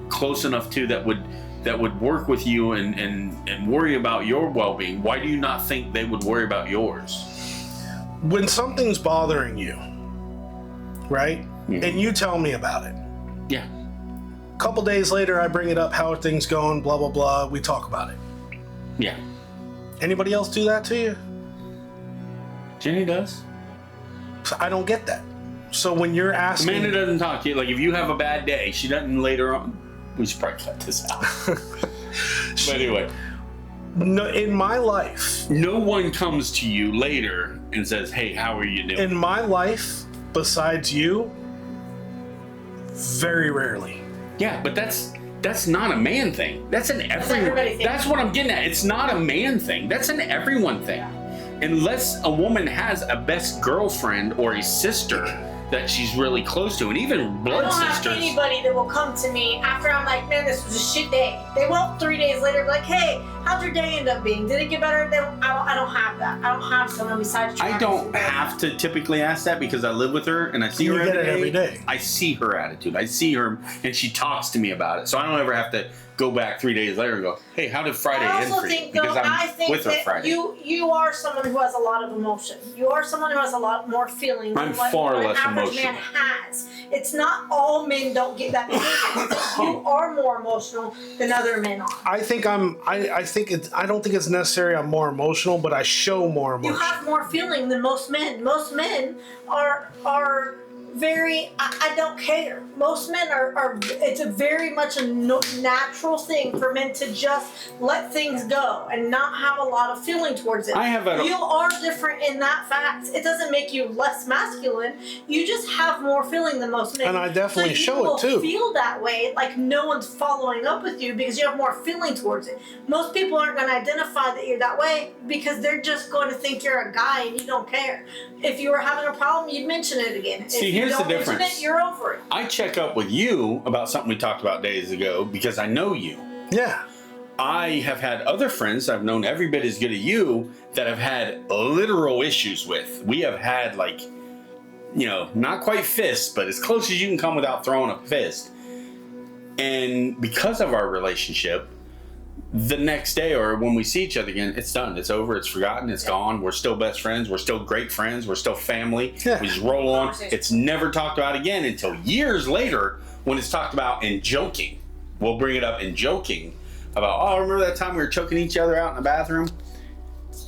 close enough to that would work with you and worry about your well-being, why do you not think they would worry about yours? When something's bothering you, right? Mm-hmm. And you tell me about it. Yeah. A couple days later, I bring it up, how are things going, blah, blah, blah. We talk about it. Yeah. Anybody else do that to you? Jenny does. So I don't get that. So when you're asking... Amanda doesn't talk to you. Like, if you have a bad day, she doesn't later on... We should probably cut this out. But anyway. No, in my life... No one comes to you later and says, hey, how are you doing? In my life, besides you, very rarely. Yeah, but that's not a man thing. That's an everyone thing. That's what I'm getting at. It's not a man thing. That's an everyone thing. Unless a woman has a best girlfriend or a sister that she's really close to, and even blood sisters. I don't have anybody that will come to me after I'm like, man, this was a shit day. They won't 3 days later be like, hey, how'd your day end up being? Did it get better? I don't have that. I don't have someone besides you. I don't have to typically ask that because I live with her and I see her every day. I see her attitude. I see her and she talks to me about it. So I don't ever have to go back 3 days later and go, hey, how did Friday end for you? Because I'm with her Friday. You are someone who has a lot of emotion. You are someone who has a lot more feelings. I'm far less emotional. Man has. It's not all men don't get that behavior. You are more emotional than other men are. I don't think it's necessary I'm more emotional, but I show more emotion. You have more feeling than most men. Most men are very, I don't care. Most men are it's a very much a natural thing for men to just let things go and not have a lot of feeling towards it. You are different in that fact. It doesn't make you less masculine. You just have more feeling than most men. And I definitely show it too. You feel that way, like no one's following up with you because you have more feeling towards it. Most people aren't going to identify that you're that way because they're just going to think you're a guy and you don't care. If you were having a problem, you'd mention it again. See, here's the Don't mention difference. it, you're over it. I check up with you about something we talked about days ago because I know you. Yeah. I have had other friends I've known every bit as good as you that have had literal issues with. We have had, like, you know, not quite fists, but as close as you can come without throwing a fist. And because of our relationship, the next day or when we see each other again, it's done. It's over. It's forgotten. It's gone. We're still best friends. We're still great friends. We're still family. Yeah. We just roll on. It's never talked about again until years later when it's talked about in joking. We'll bring it up in joking about, oh, remember that time we were choking each other out in the bathroom?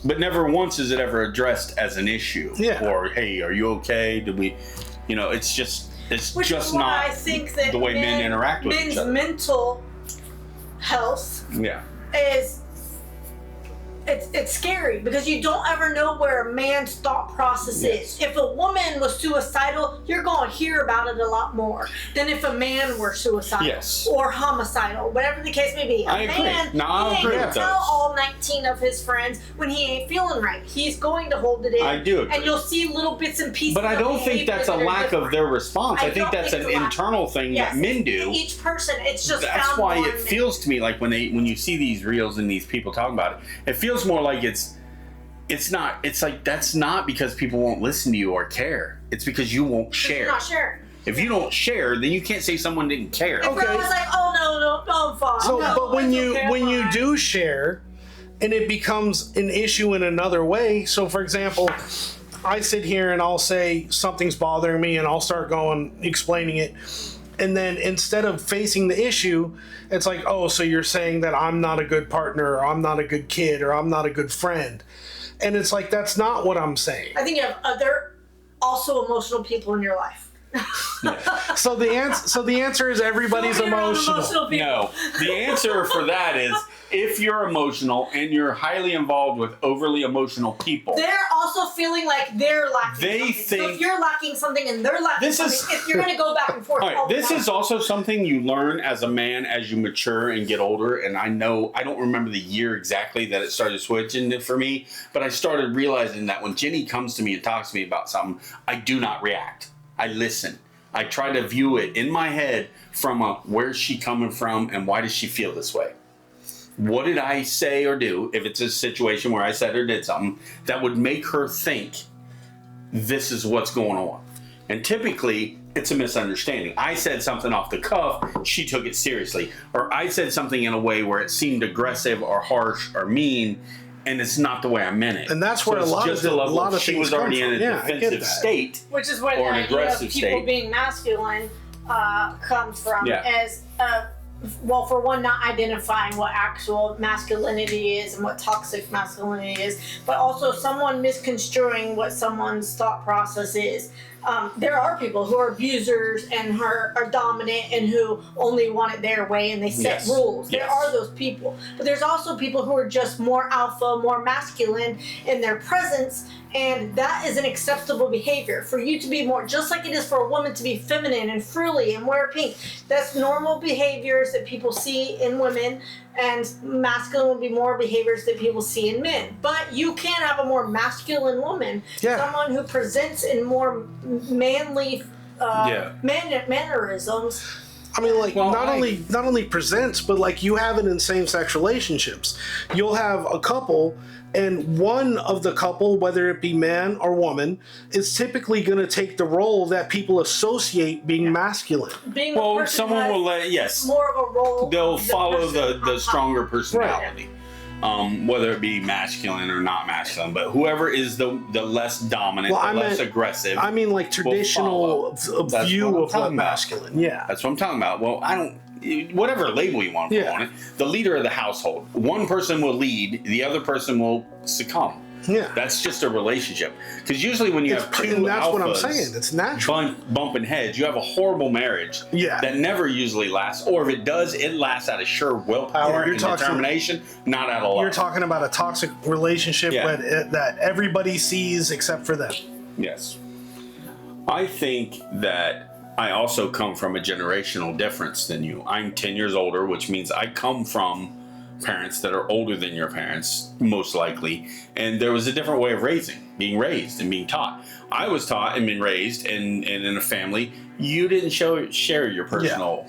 But never once is it ever addressed as an issue. Yeah. Or, hey, are you okay? Did we, you know, it's just Which is why not I think that the way men interact with each men's other. mental health Yeah. is it's scary because you don't ever know where a man's thought process is. If a woman was suicidal, you're going to hear about it a lot more than if a man were suicidal or homicidal, whatever the case may be. I agree. Man, No, I he agree ain't with gonna tell those. all 19 of his friends when he ain't feeling right. He's going to hold it in. I do agree. And you'll see little bits and pieces. But I of don't think behavior that's a that are lack of different. their response. I think don't that's think an it's a lack. internal thing Yes, that men do. Each person, it's just That's found why more it in men. feels to me like when you see these reels and these people talking about it, it feels more like it's not. It's like that's not because people won't listen to you or care. It's because you won't share. You're not sharing. If you don't share, then you can't say someone didn't care. If I was like, oh no, I'm fine. So, no, but when it's you okay, when I'm you fine. do share, and it becomes an issue in another way. So, for example, I sit here and I'll say something's bothering me, and I'll start explaining it, and then instead of facing the issue, it's like, oh, so you're saying that I'm not a good partner, or I'm not a good kid, or I'm not a good friend, and it's like that's not what I'm saying. I think you have other also emotional people in your life. So the answer is everybody's Don't be around emotional. people. No, the answer for that is if you're emotional and you're highly involved with overly emotional people. They're also feeling like they're lacking They something. So think- if you're lacking something and they're lacking something, if you're going to go back and forth. All right, this is also something you learn as a man as you mature and get older. And I know, I don't remember the year exactly that it started switching it for me, but I started realizing that when Jenny comes to me and talks to me about something, I do not react. I listen. I try to view it in my head from where's she coming from and why does she feel this way? What did I say or do, if it's a situation where I said or did something, that would make her think this is what's going on? And typically, it's a misunderstanding. I said something off the cuff, she took it seriously. Or I said something in a way where it seemed aggressive or harsh or mean, and it's not the way I meant it. And that's where it's a lot just of the level she she was come already from. in a Yeah, I get defensive that. state. Which is where or the an idea of aggressive people state. being masculine comes from. Yeah. As well, for one, not identifying what actual masculinity is and what toxic masculinity is, but also someone misconstruing what someone's thought process is. There are people who are abusers and who are dominant and who only want it their way and they set Yes. rules. There Yes. are those people. But there's also people who are just more alpha, more masculine in their presence, and that is an acceptable behavior. For you to be more, just like it is for a woman to be feminine and frilly and wear pink, that's normal behaviors that people see in women, and masculine will be more behaviors that people see in men. But you can have a more masculine woman, someone who presents in more manly mannerisms. I mean, like, not only presents, but like you have it in same-sex relationships. You'll have a couple, and one of the couple, whether it be man or woman, is typically going to take the role that people associate being masculine. Being the person someone who will has let, yes. more of a role. They'll of the follow person the stronger personality. Whether it be masculine or not masculine, but whoever is the less dominant, Well, the I less meant- aggressive. I mean, like traditional That's view what I'm of talking what about. masculine. Yeah. That's what I'm talking about. Well, I don't. Whatever label you want to put on it, the leader of the household. One person will lead, the other person will succumb. Yeah. That's just a relationship. Because usually when you have two and that's what I'm alphas saying. It's natural. bumping heads, you have a horrible marriage that never usually lasts. Or if it does, it lasts out of sheer willpower and determination, not out of love. You're talking about a toxic relationship that everybody sees except for them. Yes. I think that I also come from a generational difference than you. I'm 10 years older, which means I come from parents that are older than your parents, most likely, and there was a different way of being raised and being taught. I was taught and been raised in a family. You didn't share your personal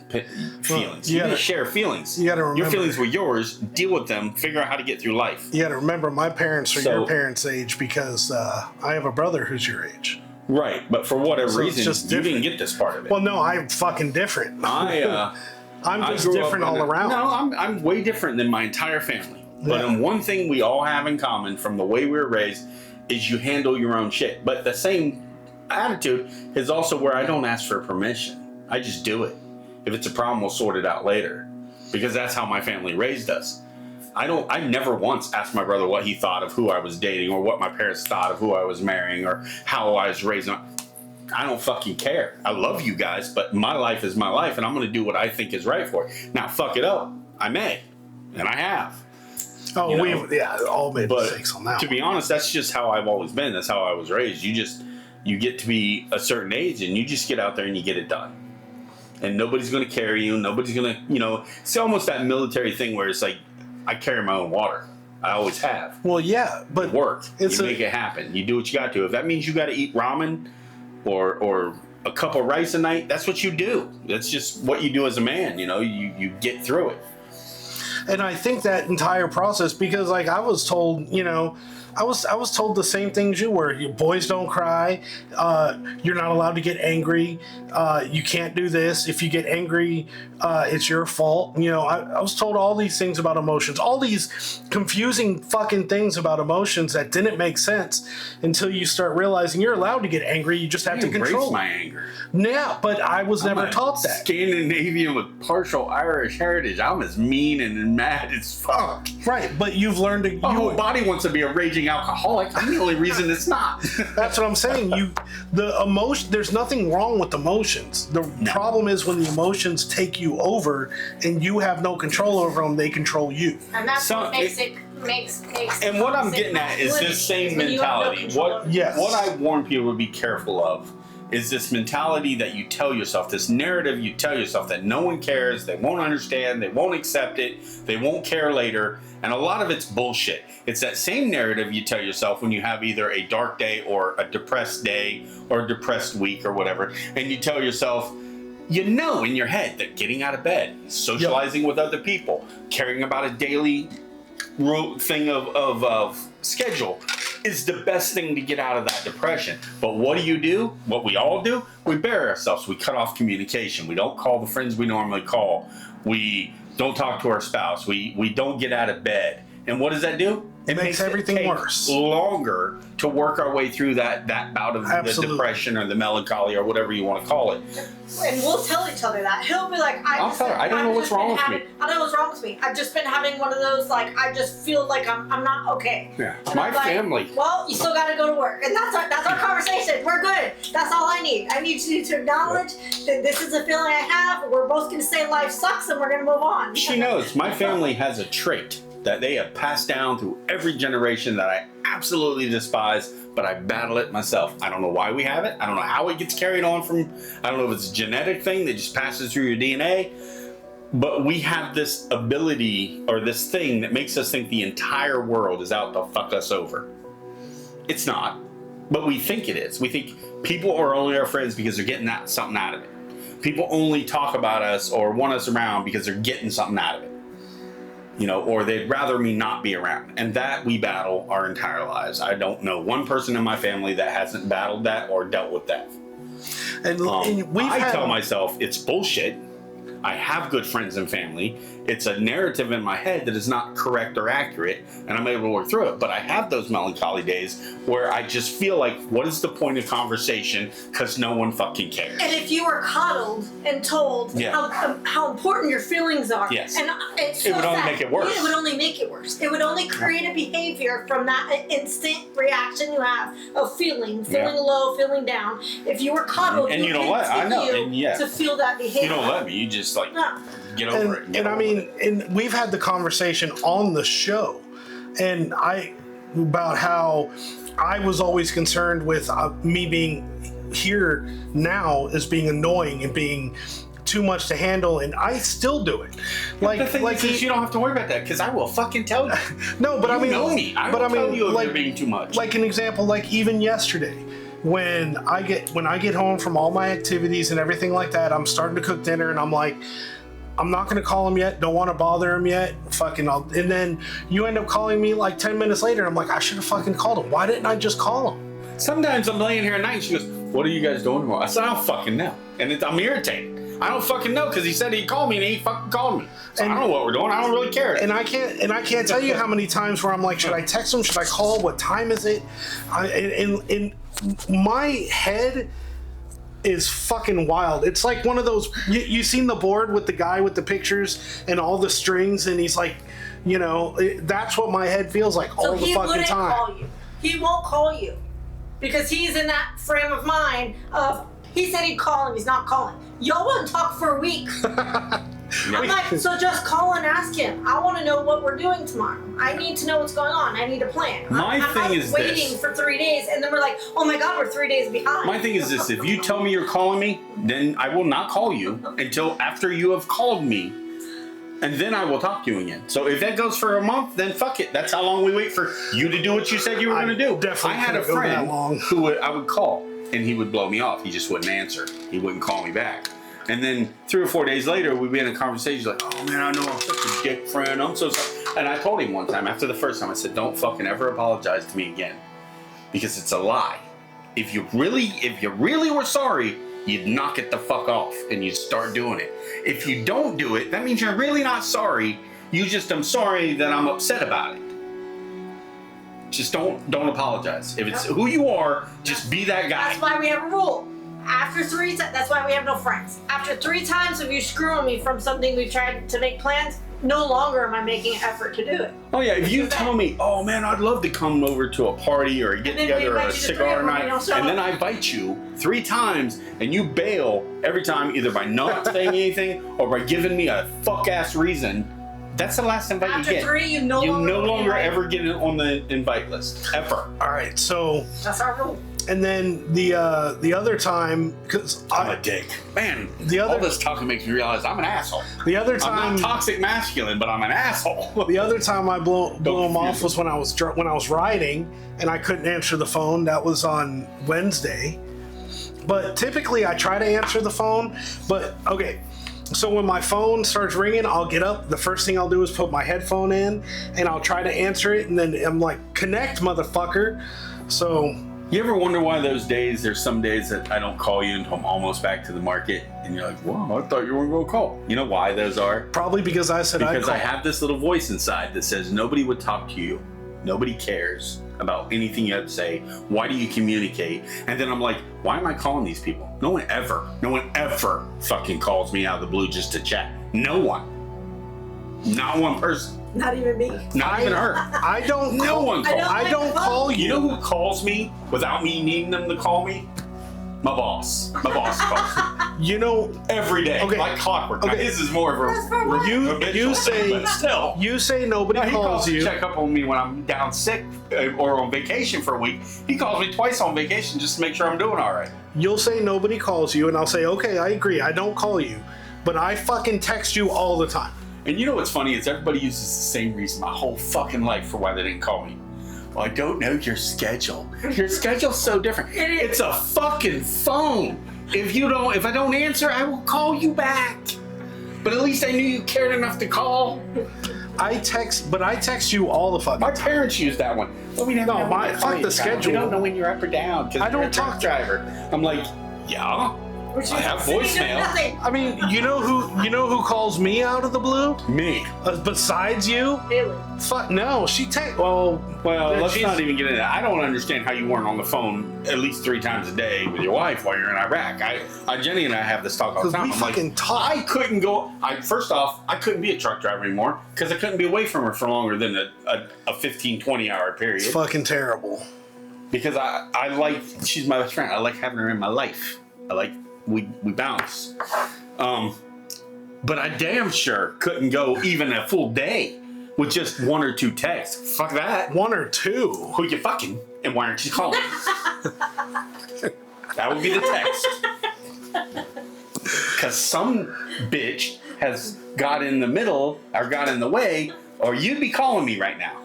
feelings. You didn't share feelings. You gotta remember, your feelings were yours. Deal with them. Figure out how to get through life. You got to remember, my parents are your parents' age because I have a brother who's your age. Right, but for whatever reason, you didn't get this part of it. Well, no, I'm fucking different. I'm just different all around. No, I'm way different than my entire family. But one thing we all have in common from the way we were raised is you handle your own shit. But the same attitude is also where I don't ask for permission. I just do it. If it's a problem, we'll sort it out later. Because that's how my family raised us. I never once asked my brother what he thought of who I was dating or what my parents thought of who I was marrying or how I was raised. I don't fucking care. I love you guys, but my life is my life and I'm going to do what I think is right for it. Now, fuck it up. I may. And I have. Oh, we've all made mistakes on that. To be honest, that's just how I've always been. That's how I was raised. You get to be a certain age and you just get out there and you get it done. And nobody's going to carry you. Nobody's going to, it's almost that military thing where it's like, I carry my own water. I always have. Well, yeah, but it worked. You make it happen. You do what you got to. If that means you got to eat ramen or a cup of rice a night, that's what you do. That's just what you do as a man. You get through it. And I think that entire process, because like I was told, I was told the same things you were. Your boys don't cry. You're not allowed to get angry. You can't do this. If you get angry, it's your fault. I was told all these things about emotions, all these confusing fucking things about emotions that didn't make sense until you start realizing you're allowed to get angry. You just have to control my anger. Yeah, but I was never taught that. Scandinavian with partial Irish heritage. I'm as mean and mad as fuck. Right, but you've learned to. My whole body wants to be a raging alcoholic. I'm the only reason it's not. That's what I'm saying. The emotion. There's nothing wrong with emotions. The problem is when the emotions take you over and you have no control over them. They control you. And that's what makes it. Makes and what I'm getting at is this same mentality. What I warn people to be careful of is this mentality that you tell yourself, this narrative you tell yourself that no one cares, they won't understand, they won't accept it, they won't care later, and a lot of it's bullshit. It's that same narrative you tell yourself when you have either a dark day or a depressed day or a depressed week or whatever, and you tell yourself, in your head that getting out of bed, socializing with other people, caring about a daily thing of schedule is the best thing to get out of that depression. But what do? What we all do? We bury ourselves. We cut off communication. We don't call the friends we normally call. We don't talk to our spouse. We don't get out of bed. And what does that do? It makes everything worse. Longer to work our way through that bout of the depression or the melancholy or whatever you want to call it. And we'll tell each other that. He'll be like, I don't know what's wrong with me. I don't know what's wrong with me. I've just been having one of those, like, I just feel like I'm not okay. Yeah. And my family. Well, you still got to go to work. And that's our conversation. We're good. That's all I need. I need you to acknowledge that this is a feeling I have. We're both going to say life sucks and we're going to move on. She knows. My family has a trait that they have passed down through every generation that I absolutely despise, but I battle it myself. I don't know why we have it. I don't know how it gets carried on from, I don't know if it's a genetic thing that just passes through your DNA, but we have this ability or this thing that makes us think the entire world is out to fuck us over. It's not, but we think it is. We think people are only our friends because they're getting something out of it. People only talk about us or want us around because they're getting something out of it. Or they'd rather me not be around. And that we battle our entire lives. I don't know one person in my family that hasn't battled that or dealt with that. And I tell myself it's bullshit. I have good friends and family. It's a narrative in my head that is not correct or accurate, and I'm able to work through it. But I have those melancholy days where I just feel like, what is the point of conversation? Because no one fucking cares. And if you were coddled and told how important your feelings are, yes. And it's so it would only make it worse. It would only make it worse. It would only create a behavior from that instant reaction you have of feeling low, feeling down. If you were coddled, and you don't let I know, and to feel that behavior. You don't let me. You just get over it. And I mean, and we've had the conversation on the show, and about how I was always concerned with me being here now as being annoying and being too much to handle, and I still do it. The thing is, you don't have to worry about that because I will fucking tell you. No, but you I mean, know me. I will tell you if you're being too much. Like an example, like even yesterday, when I get home from all my activities and everything like that, I'm starting to cook dinner, and I'm like, I'm not gonna call him yet. Don't want to bother him yet. And then you end up calling me like 10 minutes later. I'm like, I should have fucking called him. Why didn't I just call him? Sometimes I'm laying here at night and she goes, what are you guys doing tomorrow? I said, I don't fucking know. And I'm irritated. I don't fucking know because he said he'd call me and he fucking called me. So I don't know what we're doing. I don't really care. And I can't tell you how many times where I'm like, should I text him? Should I call? What time is it? In my head is fucking wild. It's like one of those, you seen the board with the guy with the pictures and all the strings, and he's like, that's what my head feels like all the fucking time. Call you. He won't call you because he's in that frame of mind of, he said he'd call him, he's not calling. Y'all wouldn't talk for a week. I'm like, so just call and ask him. I want to know what we're doing tomorrow. I need to know what's going on. I need a plan. I'm waiting for 3 days, and then we're like, oh my god, we're 3 days behind. My thing is this: if you tell me you're calling me, then I will not call you until after you have called me, and then I will talk to you again. So if that goes for a month, then fuck it. That's how long we wait for you to do what you said you were going to do. Definitely. I had a friend who I would call, and he would blow me off. He just wouldn't answer. He wouldn't call me back. And then 3 or 4 days later, we'd be in a conversation like, oh man, I know I'm such a dick friend. I'm so sorry. And I told him one time, after the first time, I said, don't fucking ever apologize to me again. Because it's a lie. If you really were sorry, you'd knock it the fuck off and you'd start doing it. If you don't do it, that means you're really not sorry. You just, I'm sorry that I'm upset about it. Just don't apologize. If it's who you are, just be that guy. That's why we have a rule. After 3 times, that's why we have no friends. After 3 times of you screwing me from something we've tried to make plans, no longer am I making an effort to do it. Oh yeah, if you tell me, oh man, I'd love to come over to a party or a get together or a cigar night, and then I invite you 3 times and you bail every time either by not saying anything or by giving me a fuck ass reason, that's the last invite you get. After 3, you no longer ever get it on the invite list ever. All right, so that's our rule. And then the other time, because I'm a dick, man. All this talking makes me realize I'm an asshole. The other time, I'm not toxic masculine, but I'm an asshole. The other time I blew him off was when I was riding and I couldn't answer the phone. That was on Wednesday. But typically I try to answer the phone. But okay, so when my phone starts ringing, I'll get up. The first thing I'll do is put my headphone in and I'll try to answer it. And then I'm like, connect, motherfucker. So. You ever wonder why there's some days that I don't call you until I'm almost back to the market, and you're like, wow, I thought you weren't going to call. You know why those are? Probably because I said Because I have this little voice inside that says nobody would talk to you. Nobody cares about anything you have to say. Why do you communicate? And then I'm like, why am I calling these people? No one ever fucking calls me out of the blue just to chat. No one. Not one person. Not even me. Not even her. I don't. No one calls. I don't call you. You know who calls me without me needing them to call me? My boss. My boss calls me. You know, every day, okay. Like clockwork. Okay. Now, his is more of a you say nobody calls you. He check up on me when I'm down sick or on vacation for a week. He calls me twice on vacation just to make sure I'm doing all right. You'll say nobody calls you, and I'll say, okay, I agree. I don't call you, but I fucking text you all the time. And you know what's funny is everybody uses the same reason my whole fucking life for why they didn't call me. Well, I don't know your schedule. Your schedule's so different. It's a fucking phone. If I don't answer, I will call you back. But at least I knew you cared enough to call. I text you all the fucking My parents use that one. Well, we never fuck the schedule. We don't know when you're up or down because I don't talk driver. I'm like, yeah. I have voicemail. I mean, you know who calls me out of the blue? Me. Besides you? Really? Fuck no. Well, let's not even get into that. I don't understand how you weren't on the phone at least 3 times a day with your wife while you're in Iraq. Jenny and I have this talk all the time. I'm like, I couldn't go. First off, I couldn't be a truck driver anymore because I couldn't be away from her for longer than a 15, 20-hour period. It's fucking terrible. Because she's my best friend. I like having her in my life. We bounce. But I damn sure couldn't go even a full day with just 1 or 2 texts. Fuck that. 1 or 2? Who you fucking and why aren't you calling? That would be the text. because some bitch has got in the middle or got in the way, or you'd be calling me right now.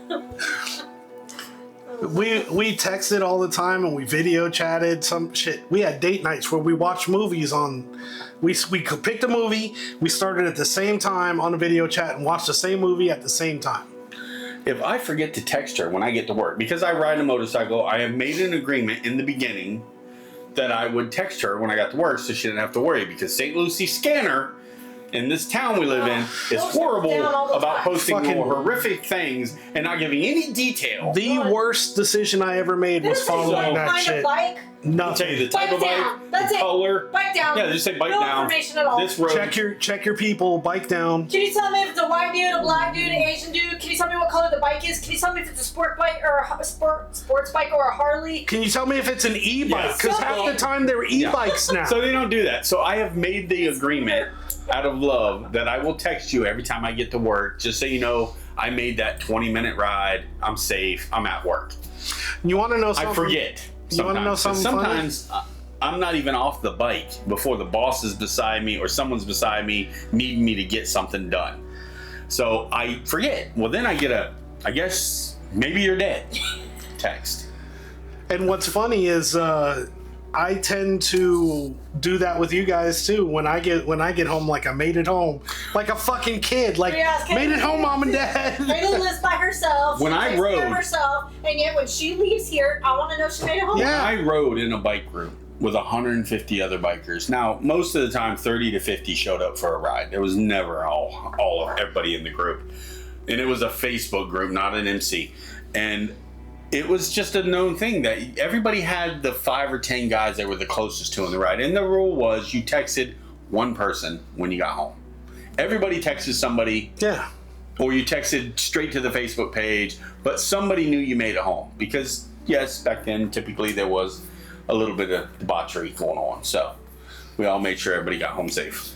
We texted all the time and we video chatted some shit. We had date nights where we watched movies on. We picked a movie. We started at the same time on a video chat and watched the same movie at the same time. If I forget to text her when I get to work, because I ride a motorcycle, I have made an agreement in the beginning that I would text her when I got to work so she didn't have to worry, because St. Lucie Scanner in this town we live in is horrible about posting more horrific things and not giving any detail. The worst decision I ever made was following that shit. Nothing. The type of bike, the color. Bike down. Yeah, just say bike down. No information at all. This road. Check your people. Bike down. Can you tell me if it's a white dude, a black dude, an Asian dude? Can you tell me what color the bike is? Can you tell me if it's a sport bike or a sports bike or a Harley? Can you tell me if it's an e-bike? Because half the time they're e-bikes now. So they don't do that. So I have made the agreement out of love that I will text you every time I get to work, just so you know I made that 20-minute ride. I'm safe. I'm at work. You want to know something? I forget. You want to know something? Sometimes I'm not even off the bike before the boss is beside me or someone's beside me needing me to get something done. So I forget. Well, then I get I guess maybe you're dead text. And what's funny is I tend to do that with you guys too. When I get home, like I made it home, like a fucking kid, like made it home, mom and dad. Kayla lives by herself. When I rode, herself, and yet when she leaves here, I want to know she made it home. Yeah, I rode in a bike group with 150 other bikers. Now, most of the time, 30 to 50 showed up for a ride. There was never all of everybody in the group, and it was a Facebook group, not an MC, and it was just a known thing that everybody had the 5 or 10 guys they were the closest to on the ride. And the rule was you texted one person when you got home. Everybody texted somebody. Yeah. Or you texted straight to the Facebook page, but somebody knew you made it home. Because, yes, back then, typically there was a little bit of debauchery going on. So we all made sure everybody got home safe.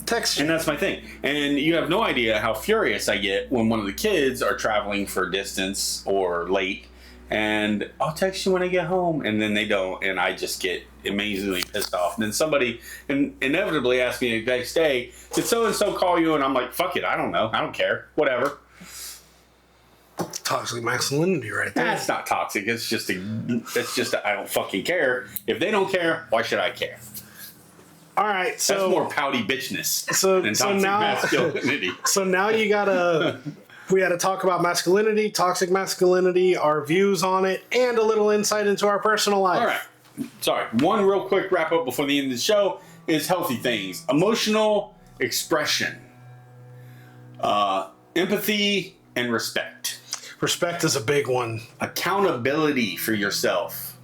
Text. And that's my thing. And you have no idea how furious I get when one of the kids are traveling for distance or late, and I'll text you when I get home, and then they don't, and I just get amazingly pissed off. And then somebody inevitably asks me the next day, did so-and-so call you? And I'm like, fuck it, I don't know. I don't care. Whatever. Toxic masculinity right there. That's not toxic. It's just I don't fucking care. If they don't care, why should I care? All right, so that's more pouty bitchness than toxic now, masculinity. So now we gotta talk about masculinity, toxic masculinity, our views on it, and a little insight into our personal life. All right. Sorry. One real quick wrap up before the end of the show is healthy things: emotional expression, empathy, and respect. Respect is a big one. Accountability for yourself.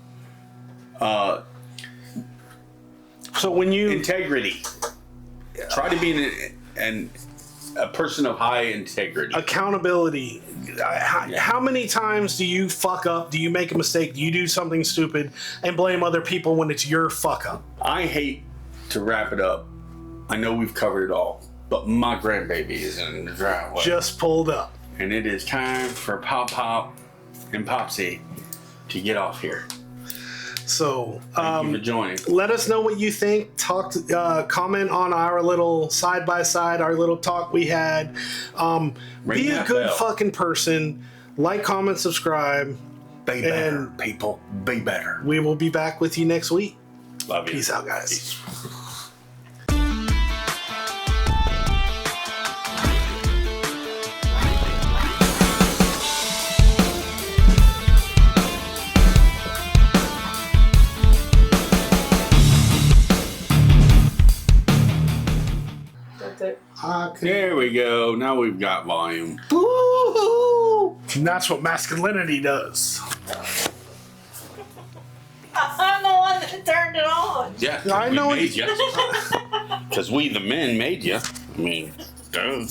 So when you integrity, try to be a person of high integrity. Accountability. How many times do you fuck up? Do you make a mistake? Do you do something stupid and blame other people when it's your fuck up? I hate to wrap it up. I know we've covered it all, but my grandbaby is in the driveway. Just pulled up, and it is time for Pop and Popsy to get off here. So, thank you for joining. Let us know what you think. Comment on our little side by side, our little talk we had. Be a good fucking person. Like, comment, subscribe. Be better, people. Be better. We will be back with you next week. Love you. Peace out, guys. Peace. There we go. Now we've got volume. Woo-hoo! And that's what masculinity does. I'm the one that turned it on. Yeah, I know we made you. Because we, the men, made you. I mean, duh.